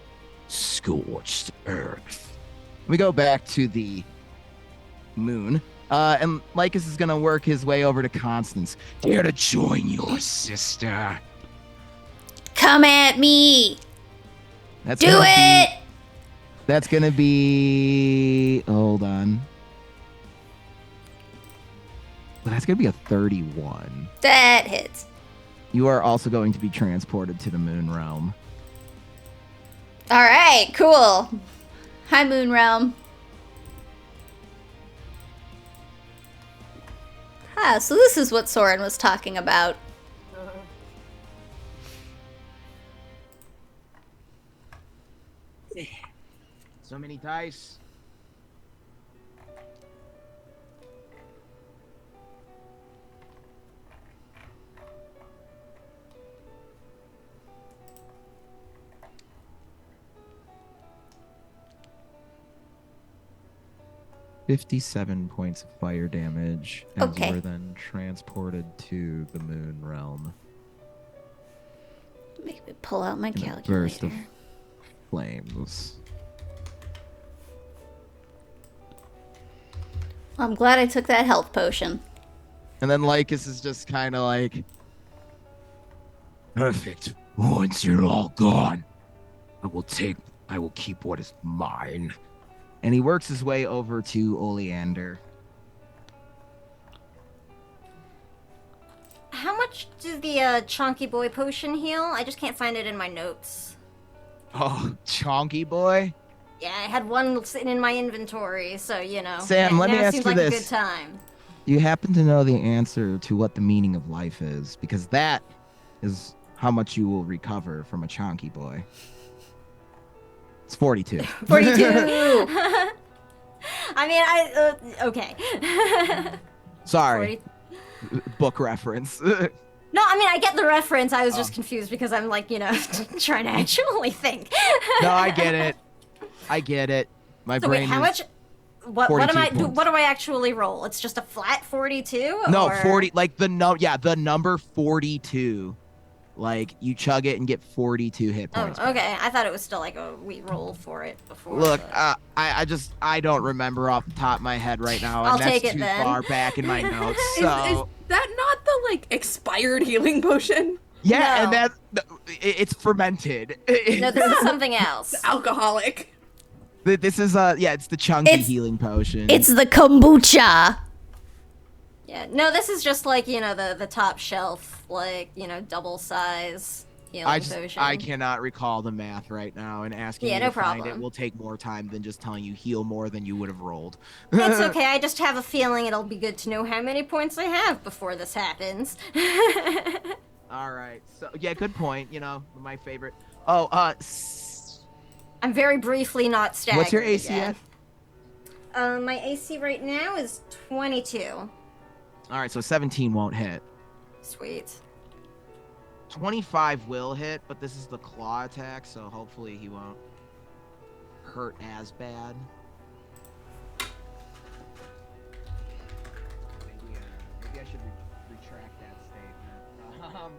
scorched earth. We go back to the moon, and Lycus is gonna work his way over to Constance. Dare to join your sister. Come at me. That's Do gonna it. That's gonna be. Hold on. Well, that's gonna be a 31. That hits. You are also going to be transported to the moon realm. All right, cool. Hi, Moon Realm. Ah, so this is what Soren was talking about. So many dice. $57 points of fire damage as Okay. you were then transported to the moon realm. Make me pull out my In a calculator. burst of flames. I'm glad I took that health potion. And then Lycus is just kind of like, perfect. Once you're all gone, I will keep what is mine. And he works his way over to Oleander. How much does the Chonky Boy potion heal? I just can't find it in my notes. Oh, Chonky Boy? Yeah, I had one sitting in my inventory, so you know. Sam, let me now it ask seems you like this. a good time. You happen to know the answer to what the meaning of life is, because that is how much you will recover from a Chonky Boy. It's 42. 42. I mean, okay. Sorry. 40. Book reference. No, I mean, I get the reference. I was just confused because I'm like, trying to actually think. No, I get it. I get it. My So brain wait, how is... much? What am 42 I? points. What do I actually roll? It's just a flat 42. No, or... 40, like the number 42. Like, you chug it and get 42 hit Oh, points. okay. I thought it was still like we rolled for it before. Look, but- I don't remember off the top of my head right now, and I'll that's take it too then. far back in my notes. Is So that not the, like, expired healing potion? yeah, No. and it's fermented. no, this is something else. Alcoholic. This is it's the chunky It's- healing potion. It's the kombucha. Yeah, no, this is just like the top shelf, like double size healing potion. I cannot recall the math right now, and asking Yeah, you no to find it problem. will take more time than just telling you heal more than you would have rolled. It's okay. I just have a feeling it'll be good to know how many points I have before this happens. All right. So yeah, good point. My favorite. Oh, I'm very briefly not staggered. what's your AC again. at? My AC right now is 22. All right, so 17 won't hit. Sweet. 25 will hit, but this is the claw attack, so hopefully he won't hurt as bad. Maybe I should retract that statement.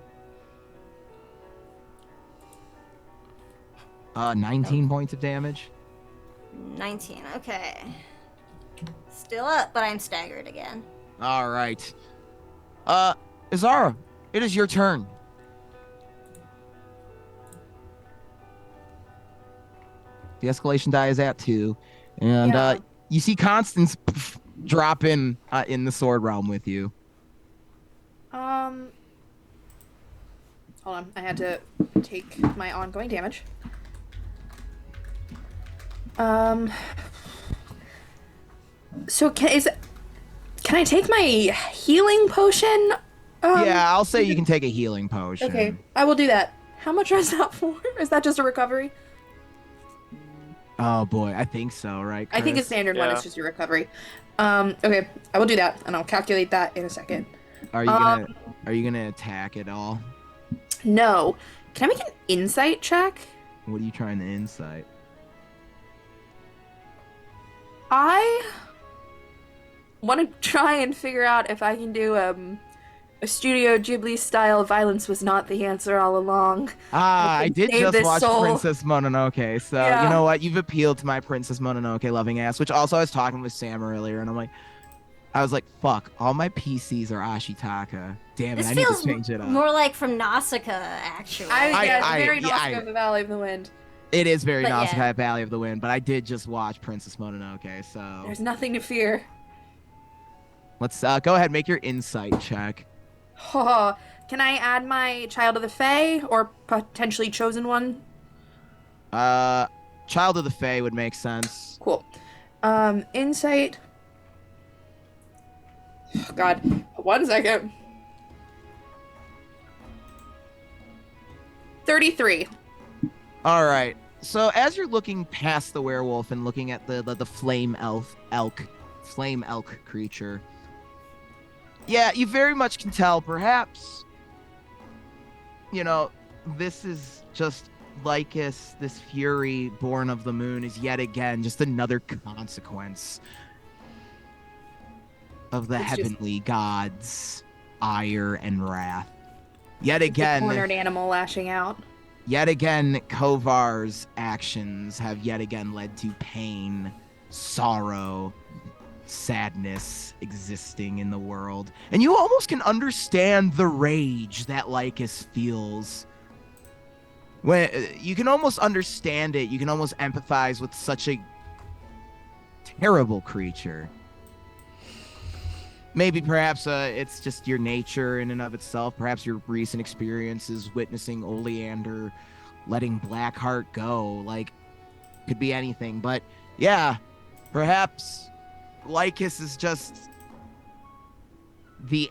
19 points of damage. 19. Okay. Still up, but I'm staggered again. All right. Izara, it is your turn. The escalation die is at 2, and Yeah. you see Constance drop in the sword realm with you. Hold on. I had to take my ongoing damage. So Can I take my healing potion? Yeah, I'll say you can take a healing potion. Okay, I will do that. How much is that for? Is that just a recovery? Oh boy, I think so, right, Chris? I think a standard one Yeah. is just a recovery. Okay, I will do that, and I'll calculate that in a second. Are you gonna attack at all? No. Can I make an insight check? What are you trying to insight? I want to try and figure out if I can do a Studio Ghibli style violence was not the answer all along. I did save just this watch soul. Princess Mononoke, so Yeah. you know what? You've appealed to my Princess Mononoke loving ass, which also I was talking with Sam earlier, and I was like, fuck, all my PCs are Ashitaka. Damn it, This I need feels to change it up. more like from Nausicaa, actually. Very yeah, Nausicaa of the Valley of the Wind. It is very But Nausicaa yeah. Valley of the Wind, but I did just watch Princess Mononoke, so There's nothing to fear. let's go ahead, make your insight check. Oh, can I add my Child of the Fae or potentially Chosen One? Child of the Fae would make sense. Cool. Insight. God, 1 second. 33. All right. So as you're looking past the werewolf and looking at the flame elk creature, yeah, you very much can tell. Perhaps, you know, this is just Lycus, this fury born of the moon, is yet again just another consequence of the It's just- heavenly gods' ire and wrath. Yet It's a again. cornered animal lashing out. Yet again, Kovar's actions have yet again led to pain, sorrow, sadness existing in the world. And you almost can understand the rage that Lycus feels. When you can almost understand it, you can almost empathize with such a terrible creature. Maybe perhaps it's just your nature in and of itself. Perhaps your recent experiences witnessing Oleander letting Blackheart go. Like, could be anything. But yeah, perhaps Lycus is just the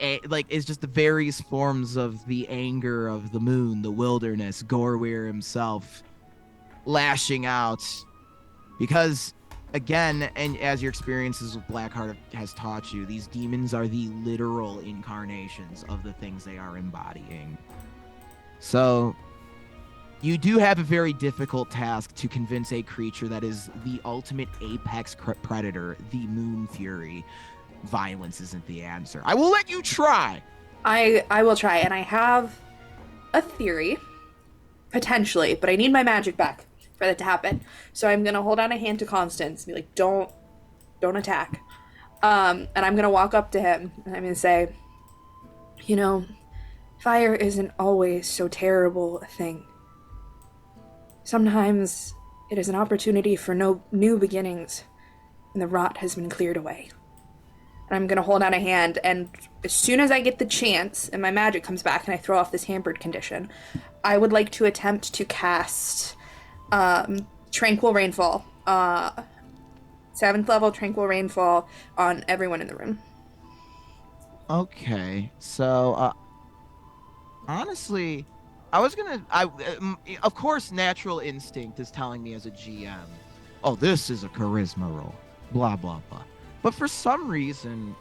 various forms of the anger of the moon, the wilderness, Gorweir himself lashing out. Because again, and as your experiences with Blackheart has taught you, these demons are the literal incarnations of the things they are embodying. So you do have a very difficult task to convince a creature that is the ultimate apex predator, the Moon Fury. Violence isn't the answer. I will let you try. I will try, and I have a theory, potentially, but I need my magic back for that to happen. So I'm gonna hold out a hand to Constance and be like, don't attack. And I'm gonna walk up to him and I'm gonna say, you know, fire isn't always so terrible a thing. Sometimes it is an opportunity for no new beginnings, and the rot has been cleared away. And I'm gonna hold out a hand, and as soon as I get the chance and my magic comes back and I throw off this hampered condition, I would like to attempt to cast Tranquil Rainfall. 7th level Tranquil Rainfall on everyone in the room. Okay, so honestly, of course, natural instinct is telling me as a GM, oh, this is a charisma roll, blah blah blah. But for some reason,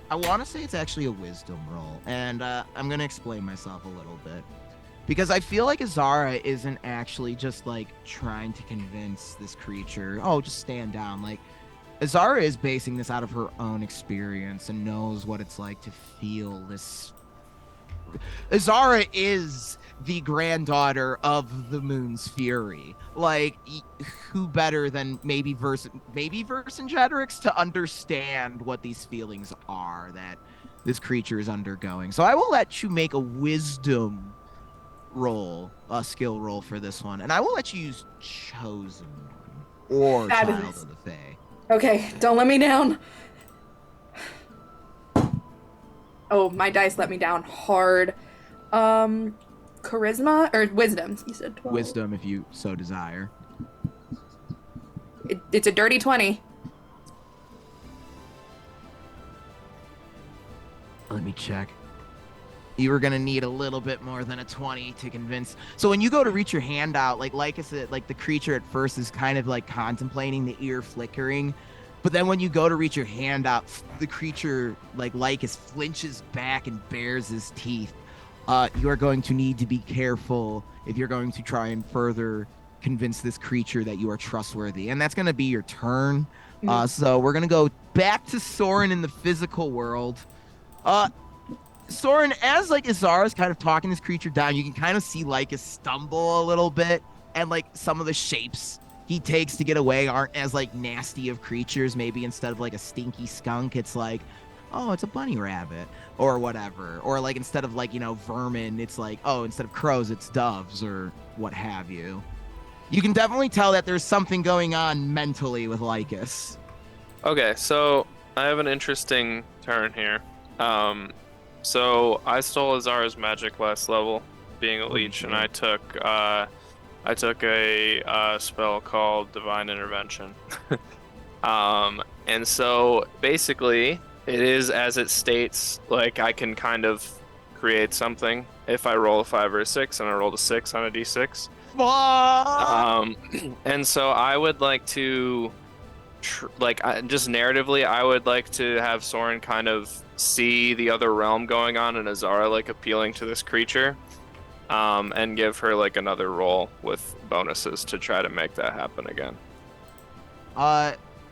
I want to say it's actually a wisdom roll, and I'm gonna explain myself a little bit. Because I feel like Azara isn't actually just, like, trying to convince this creature, oh, just stand down. Like, Azara is basing this out of her own experience and knows what it's like to feel this. Azara is the granddaughter of the Moon's Fury. Like, who better than maybe Vercingetorix to understand what these feelings are that this creature is undergoing. So I will let you make a wisdom roll, a skill roll for this one, and I will let you use Chosen One or Fabulous. Child of the Fae. Okay, don't let me down. Oh, my dice let me down hard. Charisma or wisdom? You said 12. Wisdom, if you so desire. It's a dirty 20. me check. You were gonna need a little bit more than a 20 to convince. So when you go to reach your hand out, like I said, like the creature at first is kind of like contemplating, the ear flickering. But then when you go to reach your hand out, the creature, like Lycus, flinches back and bares his teeth. You are going to need to be careful if you're going to try and further convince this creature that you are trustworthy. And that's going to be your turn. So we're going to go back to Soren in the physical world. Soren, as like Azara's kind of talking this creature down, you can kind of see Lycus stumble a little bit. And like some of the shapes he takes to get away aren't as like nasty of creatures. Maybe instead of like a stinky skunk, it's like, oh, it's a bunny rabbit or whatever. Or like instead of like, vermin, it's like, oh, instead of crows, it's doves or what have you. You can definitely tell that there's something going on mentally with Lycus. Okay, so I have an interesting turn here. So I stole Azara's magic last level, being a leech, and I took a spell called Divine Intervention. And so basically it is as it states, like I can kind of create something if I roll a 5 or a 6, and I rolled a 6 on a d6. And so I would like to just narratively, I would like to have Soren kind of see the other realm going on and Azara like appealing to this creature, and give her like another roll with bonuses to try to make that happen again.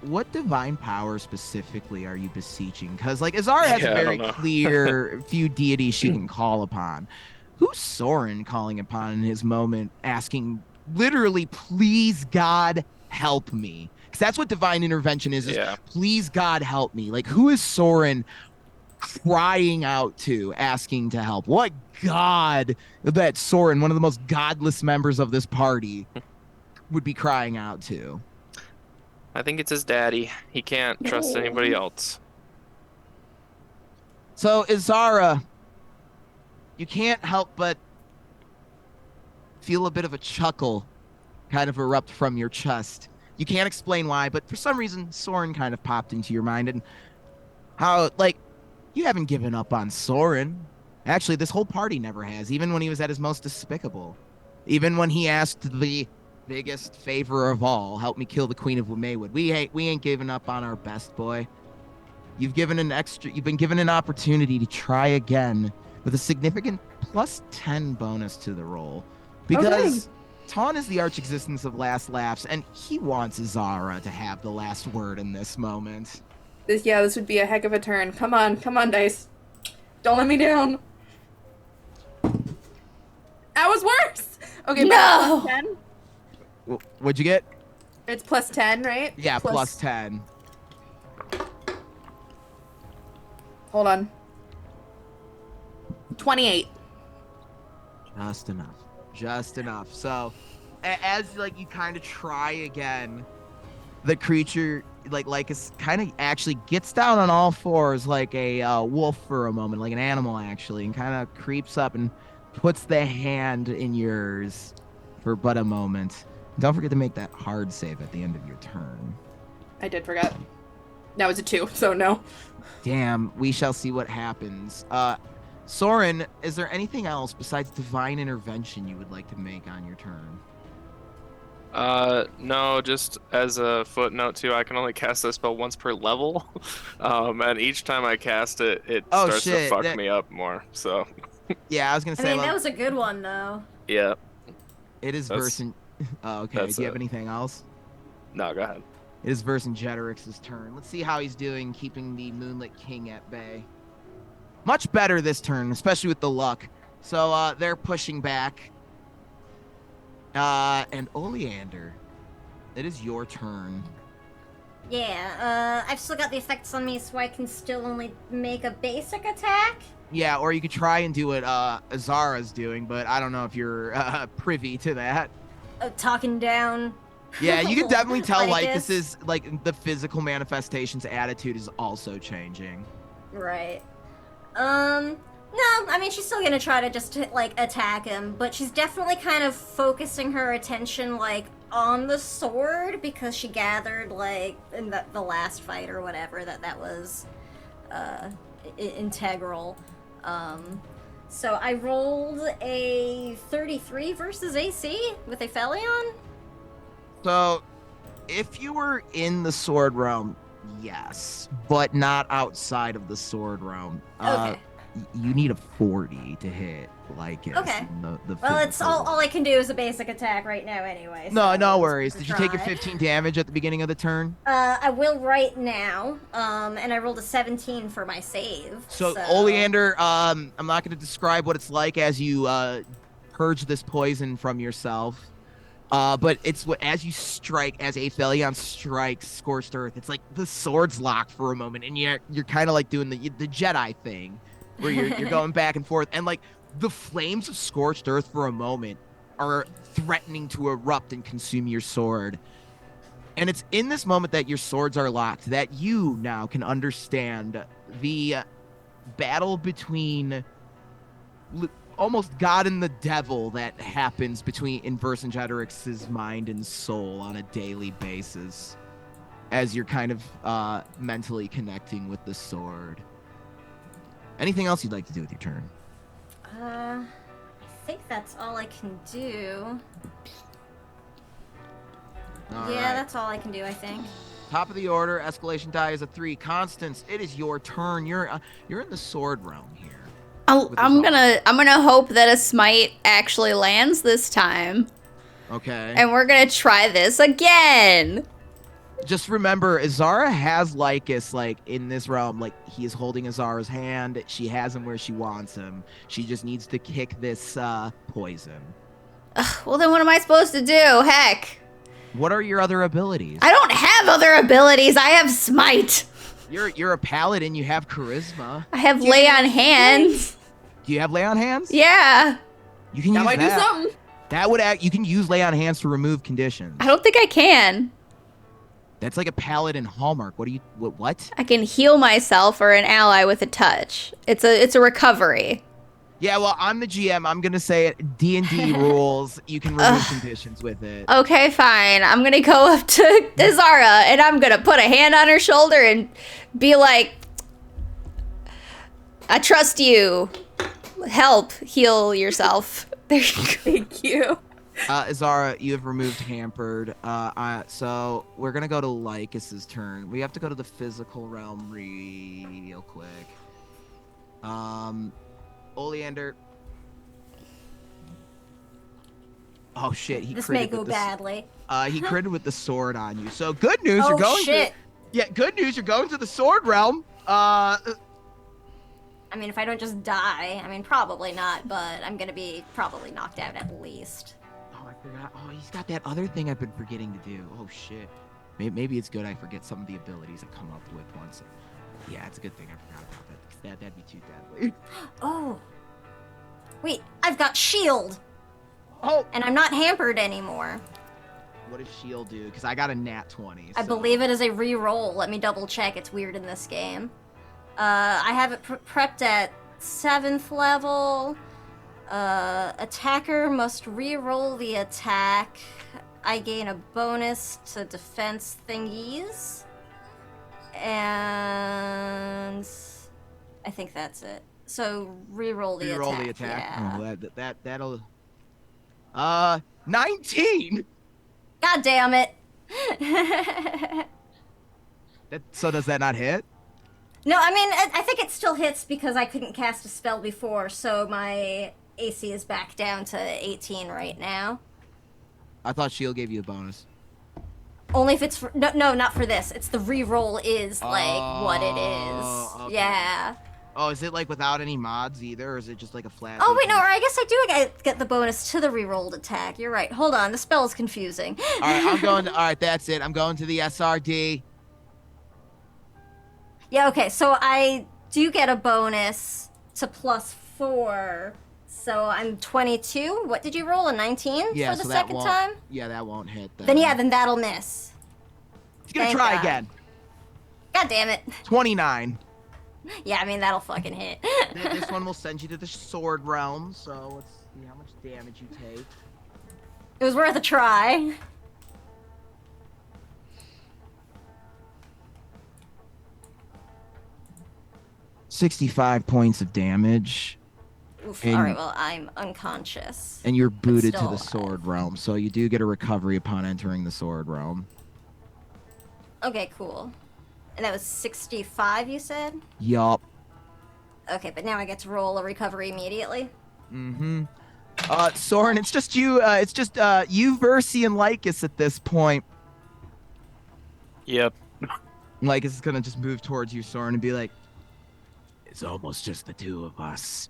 What divine power specifically are you beseeching? Because like Azara has a very clear few deities she can call upon. Who's Soren calling upon in his moment, asking literally, please God help me? Because that's what divine intervention is please God help me. Like, who is Soren crying out to, asking to help? What god that Soren, one of the most godless members of this party, would be crying out to? I think it's his daddy. He can't trust anybody else. So, Azara, you can't help but feel a bit of a chuckle kind of erupt from your chest. You can't explain why, but for some reason, Soren kind of popped into your mind. And how, like, you haven't given up on Soren. Actually, this whole party never has, even when he was at his most despicable. Even when he asked the biggest favor of all, help me kill the Queen of Maywood. We ain't giving up on our best boy. You've been given an opportunity to try again with a significant +10 bonus to the roll. Because Taun is the arch existence of last laughs, and he wants Azara to have the last word in this moment. This would be a heck of a turn. Come on, dice. Don't let me down. That was worse. Okay, no. +10. What'd you get? It's +10, right? Yeah, +10. Hold on. 28. Just enough. So, as like you kind of try again, the creature Lycus kind of actually gets down on all fours like a wolf for a moment, like an animal actually, and kind of creeps up and puts the hand in yours for but a moment. Don't forget to make that hard save at the end of your turn. I did forget. That was a 2, so no. Damn, we shall see what happens. Soren, is there anything else besides divine intervention you would like to make on your turn? No, just as a footnote too, I can only cast this spell once per level. And each time I cast it, it starts to fuck me up more, so. Yeah, I was gonna say. I mean, that was a good one, though. Yeah. It is Versin. Oh, okay. Do you have anything else? No, go ahead. It is Vercingetorix's turn. Let's see how he's doing keeping the Moonlit King at bay. Much better this turn, especially with the luck. So they're pushing back. And Oleander, it is your turn. Yeah, I've still got the effects on me, so I can still only make a basic attack. Yeah, or you could try and do what Azara's doing, but I don't know if you're privy to that. Talking down. Yeah, you can definitely tell Lycus is like the physical manifestation's attitude is also changing. Right. No, I mean, she's still gonna try to just, like, attack him, but she's definitely kind of focusing her attention, like, on the sword, because she gathered, like, in the last fight or whatever, that was, integral. So I rolled a 33 versus AC with a Aphelion. So, if you were in the sword realm, yes, but not outside of the sword realm. Okay. You need a 40 to hit Lycus. Okay. The Well, it's physical all I can do is a basic attack right now anyway. So No, no it's worries. worth a Did you take your try. 15 damage at the beginning of the turn? I will right now. And I rolled a 17 for my save. So, Oleander, I'm not going to describe what it's like as you purge this poison from yourself. But it's as you strike, as Aphelion strikes Scorched Earth, it's like the swords lock for a moment, and you're kind of like doing the Jedi thing, where you're going back and forth, and like the flames of Scorched Earth for a moment are threatening to erupt and consume your sword. And it's in this moment that your swords are locked that you now can understand the battle between almost God and the devil that happens in Vercingetorix's mind and soul on a daily basis as you're kind of mentally connecting with the sword. Anything else you'd like to do with your turn? I think that's all I can do. All Yeah, right. that's all I can do, I think. Top of the order, escalation die is a 3. Constance, it is your turn. You're in the sword realm here. I'm gonna hope that a smite actually lands this time, Okay. and we're gonna try this again. Just remember, Azara has Lycus, like, in this realm. Like, he is holding Azara's hand. She has him where she wants him. She just needs to kick this poison. Well, then what am I supposed to do? Heck, What are your other abilities? I don't have other abilities. I have smite. You're a paladin. You have charisma. I have lay on hands. Do you have lay on hands? Yeah. You can That use might do that. something. That would act. You can use lay on hands to remove conditions. I don't think I can. That's like a paladin hallmark. What? I can heal myself or an ally with a touch. It's a recovery. Yeah, well, I'm the GM. I'm gonna say it. D&D rules. You can remove conditions with it. Okay, fine. I'm gonna go up to Azara and I'm gonna put a hand on her shoulder and be like, I trust you. Help heal yourself. There you go. Thank you. Azara, you have removed hampered. So we're gonna go to Lycus's turn. We have to go to the physical realm real quick. Oleander. Oh shit, he This critted may go with badly. he critted with the sword on you. So good news, Oh, you're going shit. good news, you're going to the sword realm. I mean, if I don't just die, I mean, probably not, but I'm gonna be probably knocked out at least. Oh, I forgot. Oh, he's got that other thing I've been forgetting to do. Oh shit. Maybe it's good I forget some of the abilities I come up with once. Yeah, it's a good thing I forgot about that, because that'd be too deadly. Oh. Wait, I've got shield, Oh, and I'm not hampered anymore. what does shield do? Because I got a nat 20. I so- believe it is a re-roll. Let me double check. It's weird in this game. I have it prepped at 7th level. Attacker must re-roll the attack. I gain a bonus to defense thingies. And I think that's it. So re-roll the Reroll attack. the attack. Yeah. Oh, that'll. 19. God damn it. So does that not hit? No, I mean, I think it still hits because I couldn't cast a spell before, so my AC is back down to 18 right now. I thought shield gave you a bonus. Only if it's for, no, not for this. It's the re-roll is like what it Oh, is. okay. Yeah. Oh, is it like without any mods either, or is it just like a flat? Oh wait, no, defense? I guess I do get the bonus to the re-rolled attack. You're right. Hold on, the spell is confusing. All right, I'm going. All right, that's it. I'm going to the SRD. Yeah, okay, so I do get a bonus to +4. So I'm 22. What did you roll? A 19 Yeah, for the so that second won't. time? Yeah, that won't hit. Then yeah, then that'll miss. He's gonna thank try God. again. God damn it. 29. Yeah, I mean that'll fucking hit. This one will send you to the sword realm. So let's see how much damage you take. It was worth a try. 65 points of damage, Oof. And- All right. Well, I'm unconscious. and you're booted to still the alive. sword realm. So you do get a recovery upon entering the sword realm. Okay. Cool. And that was 65. You said. Yup. Okay, but now I get to roll a recovery immediately. Mm-hmm. Soren, it's just you. It's just you, Versi, and Lycus at this point. Yep. Lycus is gonna just move towards you, Soren, and be like, "It's almost just the two of us.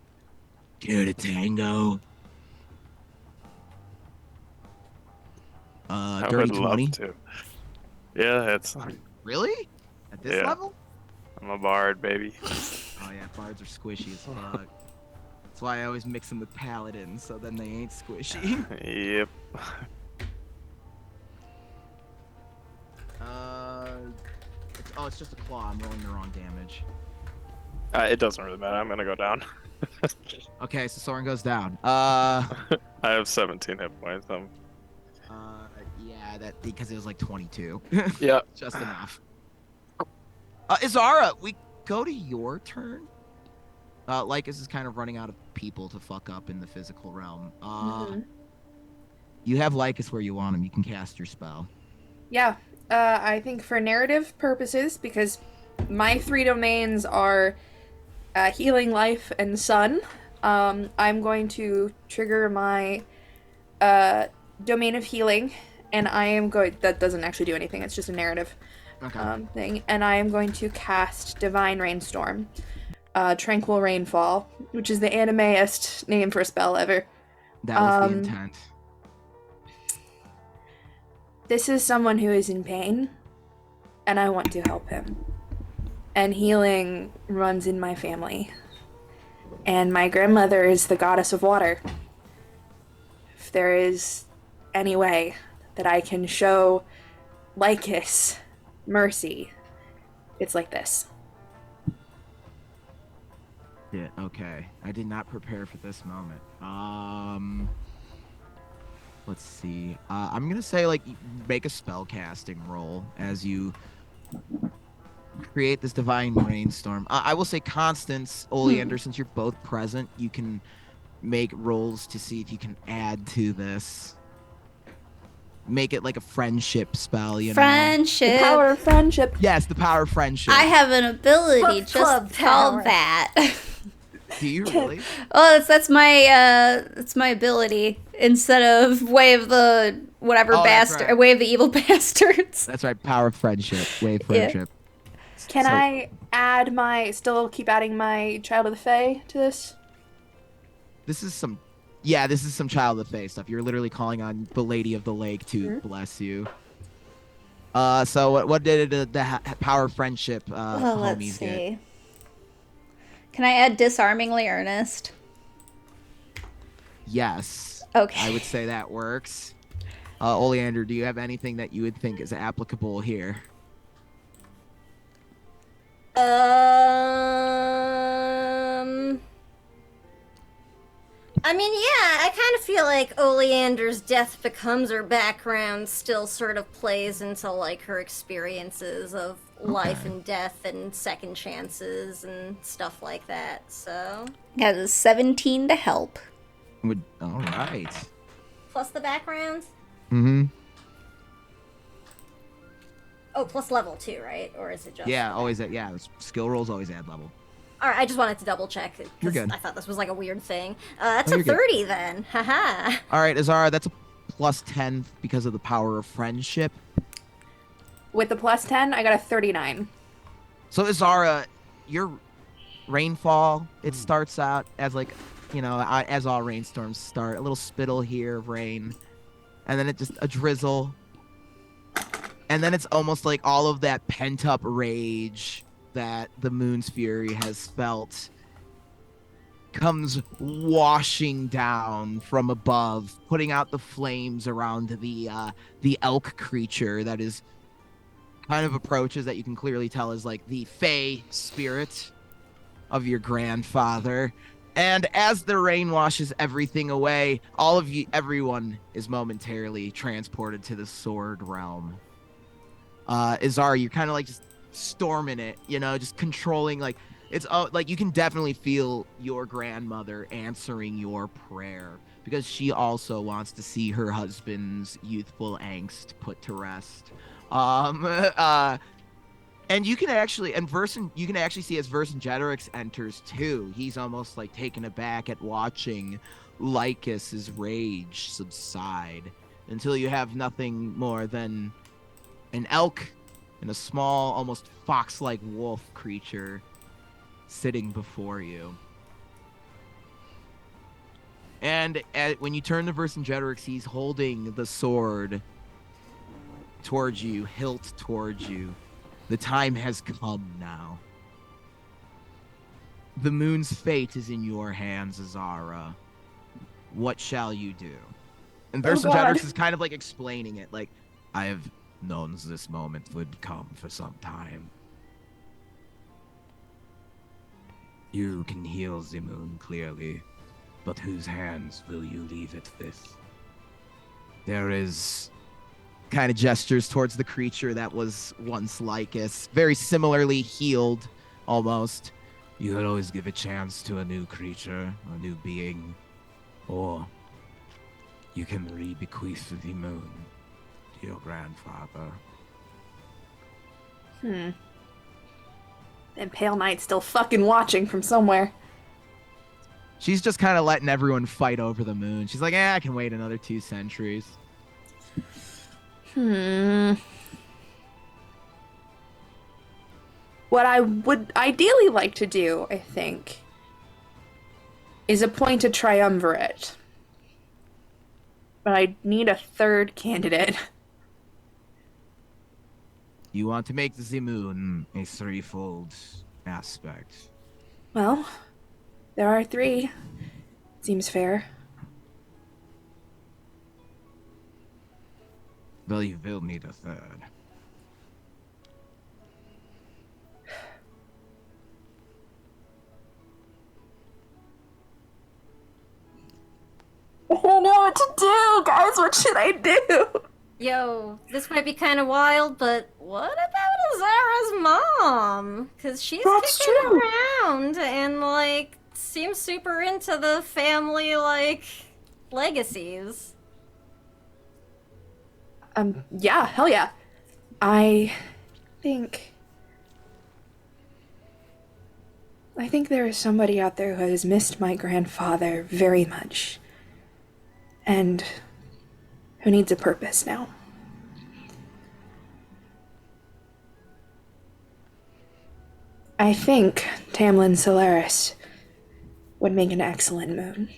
Care to tango?" I Dirty would love 20. to. Yeah, it's. Really? At this Yeah. level? I'm a bard, baby. Oh yeah, bards are squishy as fuck. That's why I always mix them with paladins, so then they ain't squishy. Yep. It's just a claw. I'm rolling the wrong damage. It doesn't really matter. I'm gonna go down. Okay, so Soren goes down. I have 17 hit points. Yeah, that because it was like 22. Yeah. Just enough. Izara, we go to your turn. Lycus is kind of running out of people to fuck up in the physical realm. Mhm. You have Lycus where you want him. You can cast your spell. Yeah, I think for narrative purposes, because my 3 domains are healing, life, and sun, I'm going to trigger my domain of healing, and I am going. That doesn't actually do anything. It's just a narrative Okay. thing, and I am going to cast Divine Rainstorm, Tranquil Rainfall, which is the animeest name for a spell ever. That was the intent. This is someone who is in pain, and I want to help him. And healing runs in my family. And my grandmother is the goddess of water. If there is any way that I can show Lycus mercy, it's like this. Yeah, okay. I did not prepare for this moment. Let's see. I'm gonna say, like, make a spell casting roll as you create this divine rainstorm. I will say, Constance, Oleander, since you're both present, you can make rolls to see if you can add to this. Make it like a friendship spell, you know? Friendship. The power of friendship. Yes, the power of friendship. I have an ability Book just club called power. that. Do you really? Oh, that's my ability. Instead of wave the whatever Oh, that's bastard, right. wave the evil bastards. That's right, power of friendship. Wave Yeah. friendship. Can So- I add still keep adding my Child of the Fae to this? This is some Child of the Fae stuff. You're literally calling on the Lady of the Lake to bless you. So what did the power of friendship Well, let's homies see. get? Can I add disarmingly earnest? Yes. Okay. I would say that works. Oleander, do you have anything that you would think is applicable here? I mean, yeah, I kind of feel like Oleander's death becomes her background still sort of plays into, like, her experiences of life Okay. and death and second chances and stuff like that, so... Has a 17 to help. All right. Plus the background? Mm-hmm. Oh, plus level 2, right? Or is it just... Yeah, always. Skill rolls always add level. Alright, I just wanted to double check. 'Cause You're good. I thought this was like a weird thing. That's Oh, a you're good. 30 then. Haha. All right, Azara, that's a plus 10 because of the power of friendship. With the plus 10, I got a 39. So Azara, your rainfall, it starts out as like, as all rainstorms start, a little spittle here of rain, and then it just a drizzle, and then it's almost like all of that pent up rage that the moon's fury has felt comes washing down from above, putting out the flames around the elk creature that is kind of approaches that you can clearly tell is like the fey spirit of your grandfather. And as the rain washes everything away, everyone is momentarily transported to the sword realm. Izar, you're kind of like just storming it, just controlling, like, It's like you can definitely feel your grandmother answering your prayer because she also wants to see her husband's youthful angst put to rest. Um, uh, and you can actually, you can actually see as Vercingetorix enters too. He's almost like taken aback at watching Lycus's rage subside until you have nothing more than an elk and a small, almost fox-like wolf creature sitting before you. And when you turn to Vercingetorix, he's holding the sword towards you, hilt towards you. The time has come now. The moon's fate is in your hands, Azara. What shall you do? And Vercingetorix is kind of like explaining it, like, I have known this moment would come for some time. You can heal the moon clearly, but whose hands will you leave it with? There is kind of gestures towards the creature that was once Lycus, very similarly healed, almost. You could always give a chance to a new creature, a new being, or you can re-bequeath the moon to your grandfather. And Pale Knight's still fucking watching from somewhere. She's just kind of letting everyone fight over the moon. She's like, I can wait another 2 centuries. What I would ideally like to do, I think, is appoint a triumvirate. But I need a third candidate. You want to make the moon a threefold aspect. Well, there are 3. Seems fair. Well, you will need a third. I don't know what to do, guys. What should I do? Yo, this might be kind of wild, but what about Azara's mom? Because she's That's kicking true. around and, like, seems super into the family, like, legacies. Yeah, hell yeah. I think there is somebody out there who has missed my grandfather very much. And who needs a purpose now. I think Tamlin Solaris would make an excellent moon.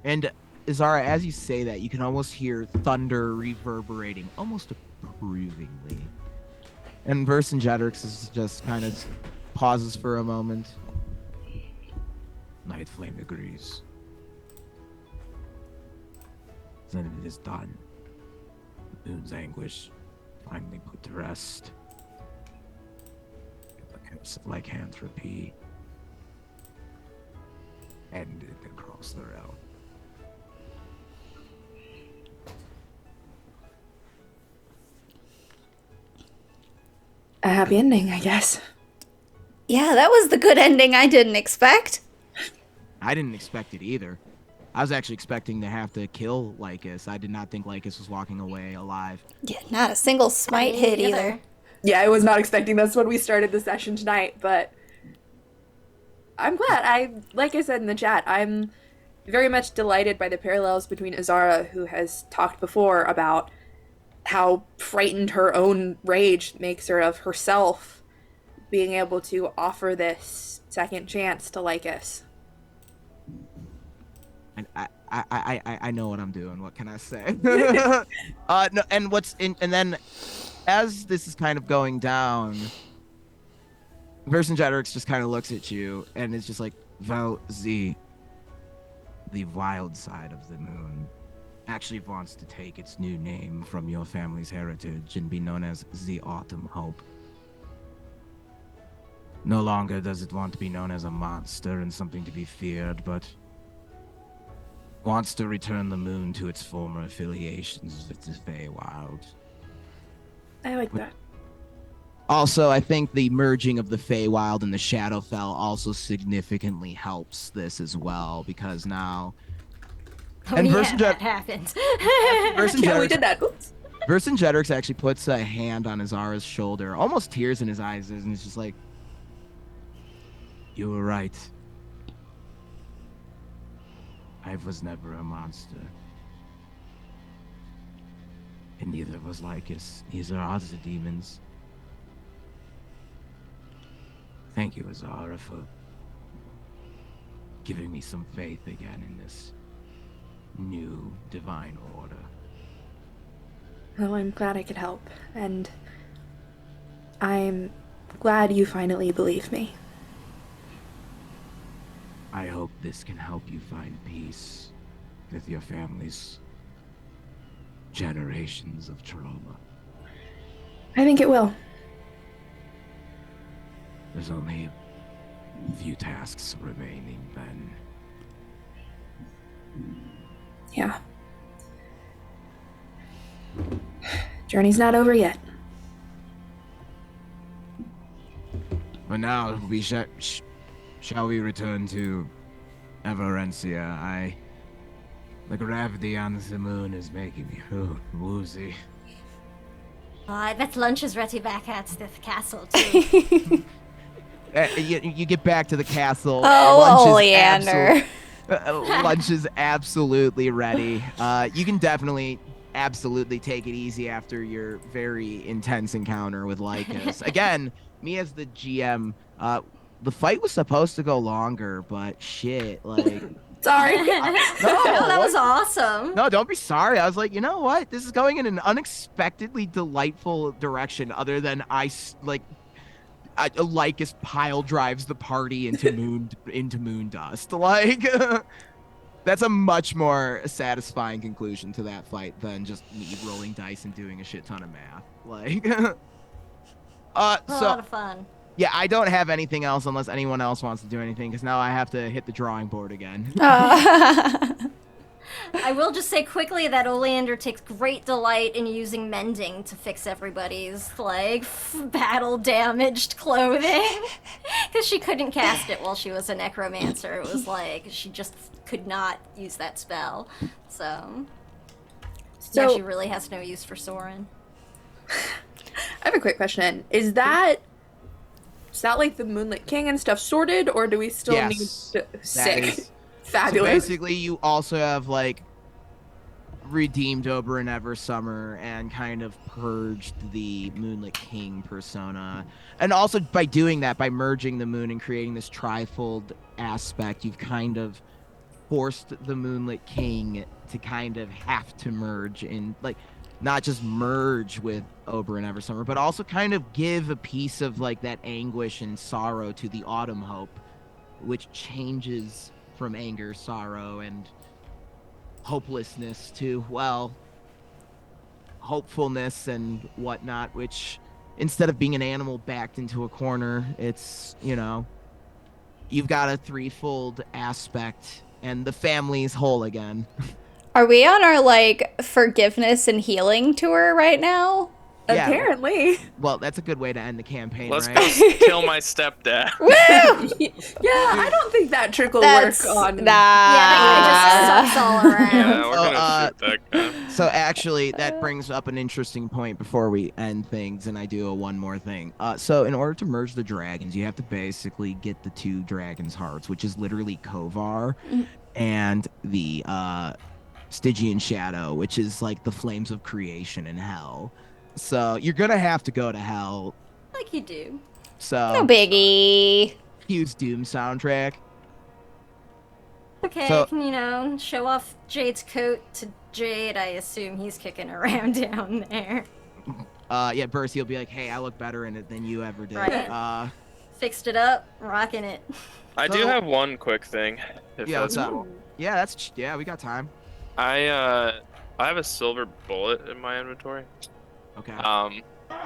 And Azara, as you say that, you can almost hear thunder reverberating almost approvingly. And Vercingetorix is just kind of pauses for a moment. Night Flame agrees. Then it is done. The moon's anguish finally put to rest. The curse of lycanthropy ended across the realm. A happy ending, I guess. Yeah, that was the good ending I didn't expect. I didn't expect it either. I was actually expecting to have to kill Lycus. I did not think Lycus was walking away alive. Yeah, not a single smite Me hit either. either. Yeah, I was not expecting this when we started the session tonight, but I'm glad. Like I said in the chat, I'm very much delighted by the parallels between Azara, who has talked before about how frightened her own rage makes her of herself, being able to offer this second chance to Lycus. And I know what I'm doing. What can I say? No, and then as this is kind of going down, Vercingetorix just kind of looks at you and is just like, well, the wild side of the moon actually wants to take its new name from your family's heritage and be known as the Autumn Hope. No longer does it want to be known as a monster and something to be feared, but wants to return the moon to its former affiliations with the Feywild. I like that. Also, I think the merging of the Feywild and the Shadowfell also significantly helps this as well, because now Oh and yeah, that happened. Yeah, we did that. Oops. Vercingetorix actually puts a hand on Azara's shoulder, almost tears in his eyes, and he's just like, "You were right. I was never a monster. And neither was Lycus. These are odds of demons. Thank you, Azara, for giving me some faith again in this new divine order." Well, I'm glad I could help, and I'm glad you finally believe me. I hope this can help you find peace with your family's generations of trauma. I think it will. There's only a few tasks remaining then. Yeah. Journey's not over yet. But now we shall we return to Everencia? The gravity on the moon is making me woozy. I bet lunch is ready back at the castle too. You get back to the castle. Oh, Oleander. Lunch is absolutely ready. You can definitely absolutely take it easy after your very intense encounter with Lycus. Again, me as the GM, the fight was supposed to go longer, but shit, like... Sorry. No, that was awesome. No, don't be sorry. I was like, you know what? This is going in an unexpectedly delightful direction, other than Lycus pile drives the party into moon dust. Like, that's a much more satisfying conclusion to that fight than just me rolling dice and doing a shit ton of math. Like, a lot of fun. Yeah, I don't have anything else unless anyone else wants to do anything, because now I have to hit the drawing board again. I will just say quickly that Oleander takes great delight in using mending to fix everybody's, like, battle-damaged clothing. Because she couldn't cast it while she was a necromancer. It was like, she just could not use that spell. So now she really has no use for Soren. I have a quick question. Is that like the Moonlit King and stuff sorted, or do we still need to... Sick. Fabulous. So basically, you also have, like, redeemed Oberyn Eversummer and kind of purged the Moonlit King persona. And also, by doing that, by merging the moon and creating this trifold aspect, you've kind of forced the Moonlit King to kind of have to merge in, like, not just merge with Oberyn Eversummer, but also kind of give a piece of, like, that anguish and sorrow to the Autumn Hope, which changes from anger, sorrow, and hopelessness to, well, hopefulness and whatnot, which, instead of being an animal backed into a corner, it's, you know, you've got a threefold aspect, and the family's whole again. Are we on our, like, forgiveness and healing tour right now? Yeah. Apparently. Well, that's a good way to end the campaign, Let's right? go kill my stepdad. Woo! Yeah, I don't think that trick will work on... Nah. Yeah, that guy just sucks all around. Yeah, we're gonna shoot that guy. So actually, that brings up an interesting point before we end things, and I do one more thing. So in order to merge the dragons, you have to basically get the two dragons' hearts, which is literally Kovar and the Stygian Shadow, which is like the flames of creation in hell. So you're gonna have to go to hell. Like you do. So No biggie. huge Doom soundtrack. Okay, So- I can, you know, show off Jade's coat to Jade. I assume he's kicking around down there. Yeah, Bercy will be like, hey, I look better in it than you ever did. Right. Fixed it up, rocking it. I do have one quick thing. If Yeah, that's what's up? cool. Yeah, we got time. I have a silver bullet in my inventory. Okay.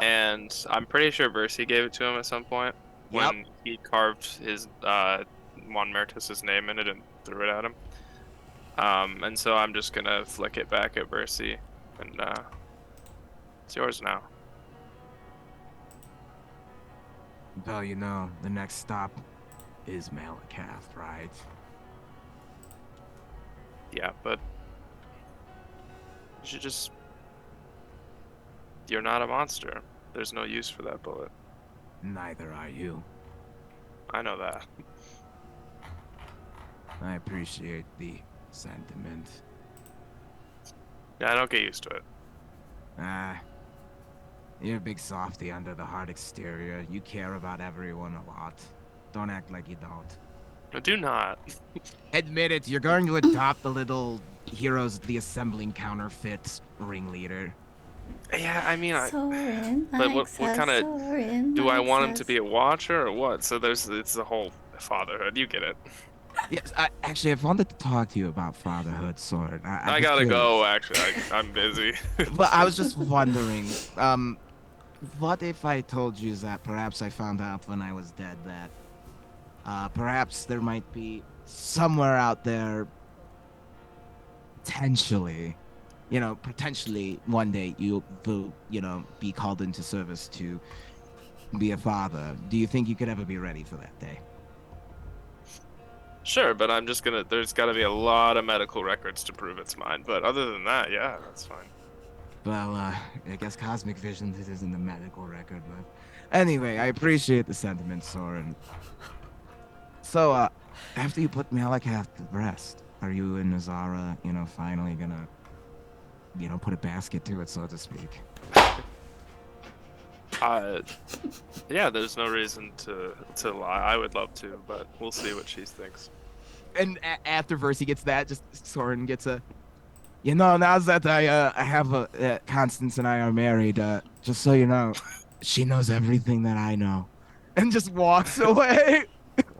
And I'm pretty sure Versi gave it to him at some point when he carved his Juan Meritus's name in it and threw it at him. And so I'm just gonna flick it back at Versi, and it's yours now. Well, you know, the next stop is Malakath, right? Yeah, but you should just. You're not a monster. There's no use for that bullet. Neither are you. I know that. I appreciate the sentiment. Yeah, I don't get used to it. Ah, you're a big softy under the hard exterior. You care about everyone a lot. Don't act like you don't. I do not. Admit it, you're going to adopt the little Heroes of the Assembling counterfeit ringleader. Yeah, I mean, Soren but likes what us, kind of Soren do I likes want him us. to be a watcher or what? So it's the whole fatherhood. You get it. Yes, actually, I've wanted to talk to you about fatherhood, Sword. I just gotta feel- go. Actually, I'm busy. But I was just wondering, what if I told you that perhaps I found out when I was dead that, perhaps there might be somewhere out there, potentially, potentially one day you will, be called into service to be a father. Do you think you could ever be ready for that day? Sure, but I'm just gonna. There's got to be a lot of medical records to prove it's mine. But other than that, yeah, that's fine. Well, I guess Cosmic Vision, this isn't a medical record, but anyway, I appreciate the sentiment, Soren. So, after you put Malakath to rest, are you and Nazara, finally gonna, put a basket to it, so to speak? Yeah, there's no reason to lie. I would love to, but we'll see what she thinks. And after Versi gets that, just Soren gets a, now that I have Constance and I are married, just so you know, she knows everything that I know, and just walks away.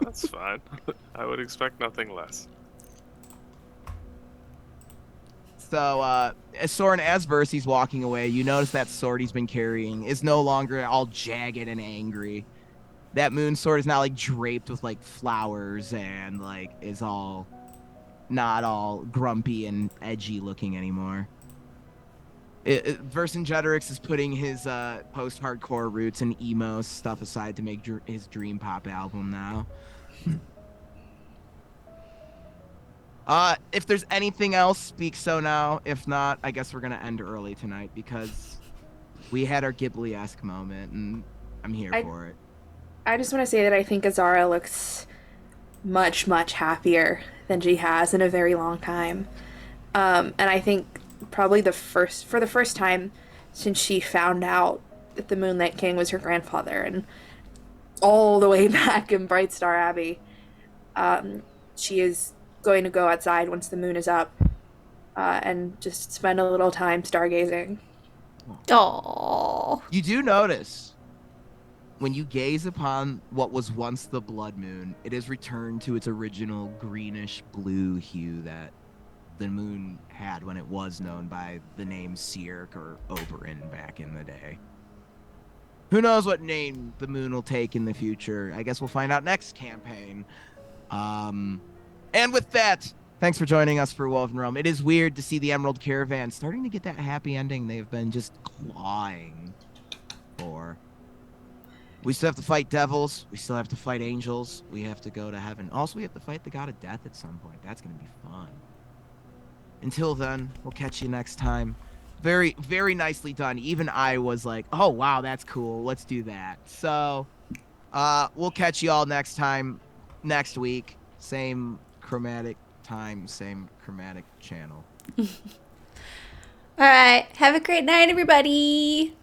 That's fine. I would expect nothing less. So, Soren, as Versi's walking away, you notice that sword he's been carrying is no longer all jagged and angry. That moon sword is now like draped with like flowers and like is all not all grumpy and edgy looking anymore. Vercingetorix is putting his post-hardcore roots and emo stuff aside to make his dream pop album now. If there's anything else, speak so now. If not, I guess we're gonna end early tonight because we had our Ghibli-esque moment, and I'm here for it. I just want to say that I think Azara looks much, much happier than she has in a very long time. And I think probably for the first time since she found out that the Moonlight King was her grandfather, and all the way back in Bright Star Abbey, she is going to go outside once the moon is up, and just spend a little time stargazing. Oh. You do notice when you gaze upon what was once the blood moon, it has returned to its original greenish blue hue that the moon had when it was known by the name Sierk or Oberon back in the day. Who knows what name the moon will take in the future? I guess we'll find out next campaign. And with that, thanks for joining us for WovenRealm. It is weird to see the Emerald Caravan starting to get that happy ending they've been just clawing for. We still have to fight devils. We still have to fight angels. We have to go to heaven. Also, we have to fight the god of death at some point. That's going to be fun. Until then, we'll catch you next time. Very, very nicely done. Even I was like, oh, wow, that's cool. Let's do that. So, we'll catch you all next time, next week. Same chromatic time, same chromatic channel. All right. Have a great night, everybody.